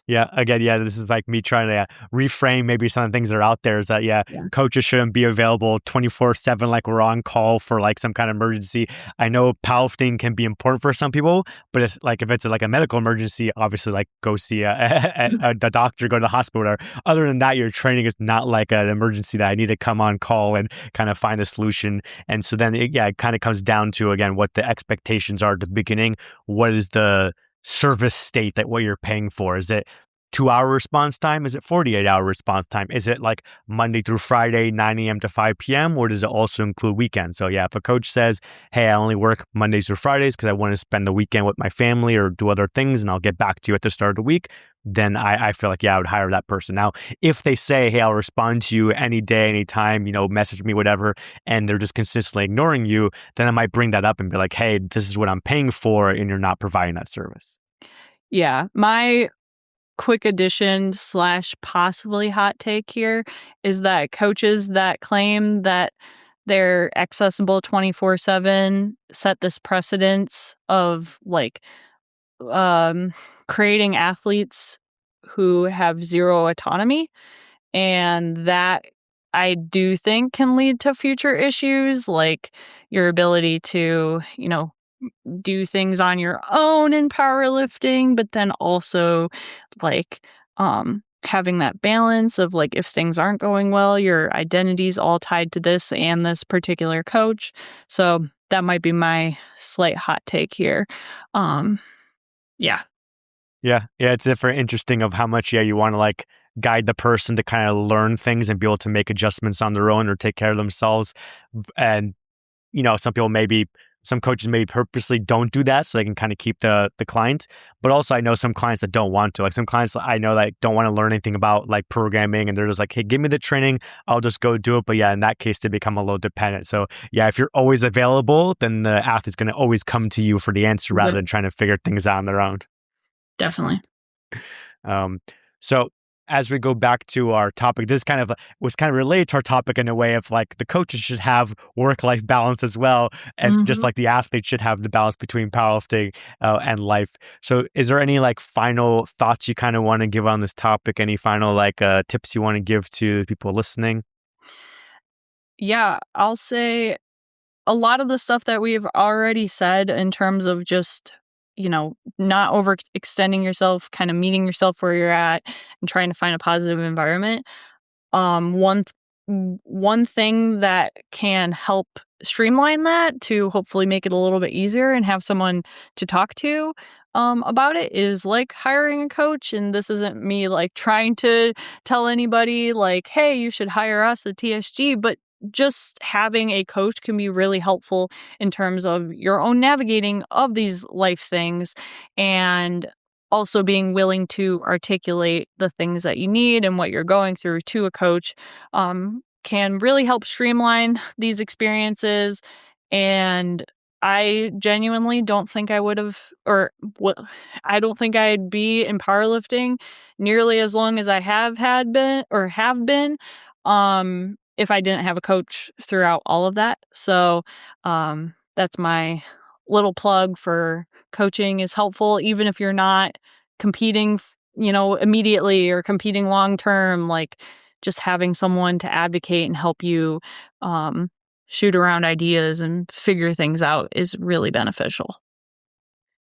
Yeah, again, yeah, this is like me trying to reframe maybe some of the things that are out there is that, yeah, Yeah. coaches shouldn't be available 24/7, like we're on call for like some kind of emergency. I know powerlifting can be important for some people, but it's like if it's like a medical emergency, obviously, like go see the doctor, go to the hospital. Whatever. Other than that, your training is not like an emergency that I need to come on call and kind of find a solution. And so then, it kind of comes down to, again, what the expectations are at the beginning. What is the service state that what you're paying for? Is it 2 hour response time? Is it 48-hour response time? Is it like Monday through Friday, 9 a.m. to 5 p.m.? Or does it also include weekends? So yeah, if a coach says, hey, I only work Mondays through Fridays because I want to spend the weekend with my family or do other things and I'll get back to you at the start of the week, then I feel like, yeah, I would hire that person. Now, if they say, hey, I'll respond to you any day, anytime, message me, whatever, and they're just consistently ignoring you, then I might bring that up and be like, hey, this is what I'm paying for and you're not providing that service. Yeah, my quick addition slash possibly hot take here is that coaches that claim that they're accessible 24/7 set this precedence of, like, um, creating athletes who have zero autonomy, and that I do think can lead to future issues, like your ability to, do things on your own in powerlifting, but then also, like, having that balance of, like, if things aren't going well, your identity's all tied to this and this particular coach. So that might be my slight hot take here. Um, yeah. Yeah, yeah, it's very interesting of how much, yeah, you want to like guide the person to kind of learn things and be able to make adjustments on their own or take care of themselves. And some people some coaches maybe purposely don't do that so they can kind of keep the client. But also, I know some clients that don't want to. Like some clients I know that don't want to learn anything about like programming, and they're just like, hey, give me the training, I'll just go do it. But yeah, in that case, they become a little dependent. So yeah, if you're always available, then the athlete's going to always come to you for the answer rather than trying to figure things out on their own. Definitely. Um, so as we go back to our topic, this kind of was kind of related to our topic in a way of like the coaches should have work-life balance as well, and just Mhm. like the athletes should have the balance between powerlifting and life. So, is there any like final thoughts you kind of want to give on this topic? Any final like tips you want to give to the people listening? Yeah, I'll say a lot of the stuff that we've already said in terms of just, not overextending yourself, kind of meeting yourself where you're at and trying to find a positive environment. Um, one one thing that can help streamline that to hopefully make it a little bit easier and have someone to talk to about it is like hiring a coach. And this isn't me like trying to tell anybody like, hey, you should hire us at TSG, but just having a coach can be really helpful in terms of your own navigating of these life things, and also being willing to articulate the things that you need and what you're going through to a coach can really help streamline these experiences. And I genuinely don't think I would have, I don't think I'd be in powerlifting nearly as long as I have been, if I didn't have a coach throughout all of that. So, that's my little plug for coaching is helpful, even if you're not competing, immediately or competing long term. Like just having someone to advocate and help you shoot around ideas and figure things out is really beneficial.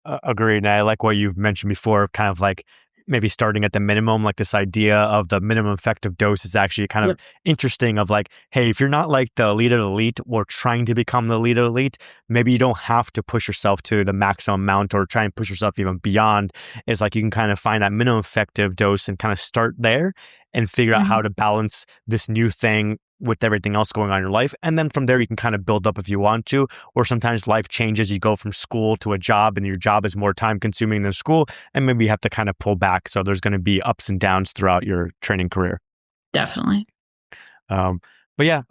Agreed. And I like what you've mentioned before of kind of like maybe starting at the minimum, like this idea of the minimum effective dose is actually kind of Yep. interesting of like, hey, if you're not like the elite of the elite or trying to become the elite of the elite, maybe you don't have to push yourself to the maximum amount or try and push yourself even beyond. It's like you can kind of find that minimum effective dose and kind of start there and figure out Mhm. how to balance this new thing with everything else going on in your life. And then from there, you can kind of build up if you want to, or sometimes life changes. You go from school to a job and your job is more time consuming than school. And maybe you have to kind of pull back. So there's going to be ups and downs throughout your training career. Definitely. Um, but yeah,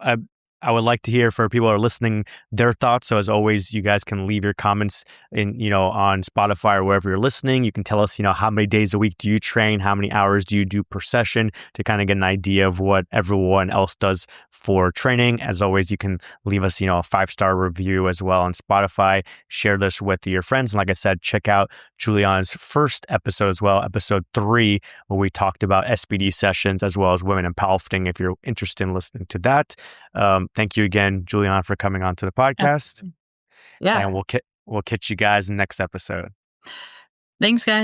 I would like to hear for people who are listening their thoughts. So as always, you guys can leave your comments on Spotify or wherever you're listening. You can tell us, how many days a week do you train? How many hours do you do per session to kind of get an idea of what everyone else does for training. As always, you can leave us, a 5-star review as well on Spotify. Share this with your friends. And like I said, check out Julianna's first episode as well, episode 3, where we talked about SBD sessions as well as women in powerlifting if you're interested in listening to that. Thank you again, Julianna, for coming on to the podcast. Yeah. And we'll catch you guys in the next episode. Thanks, guys.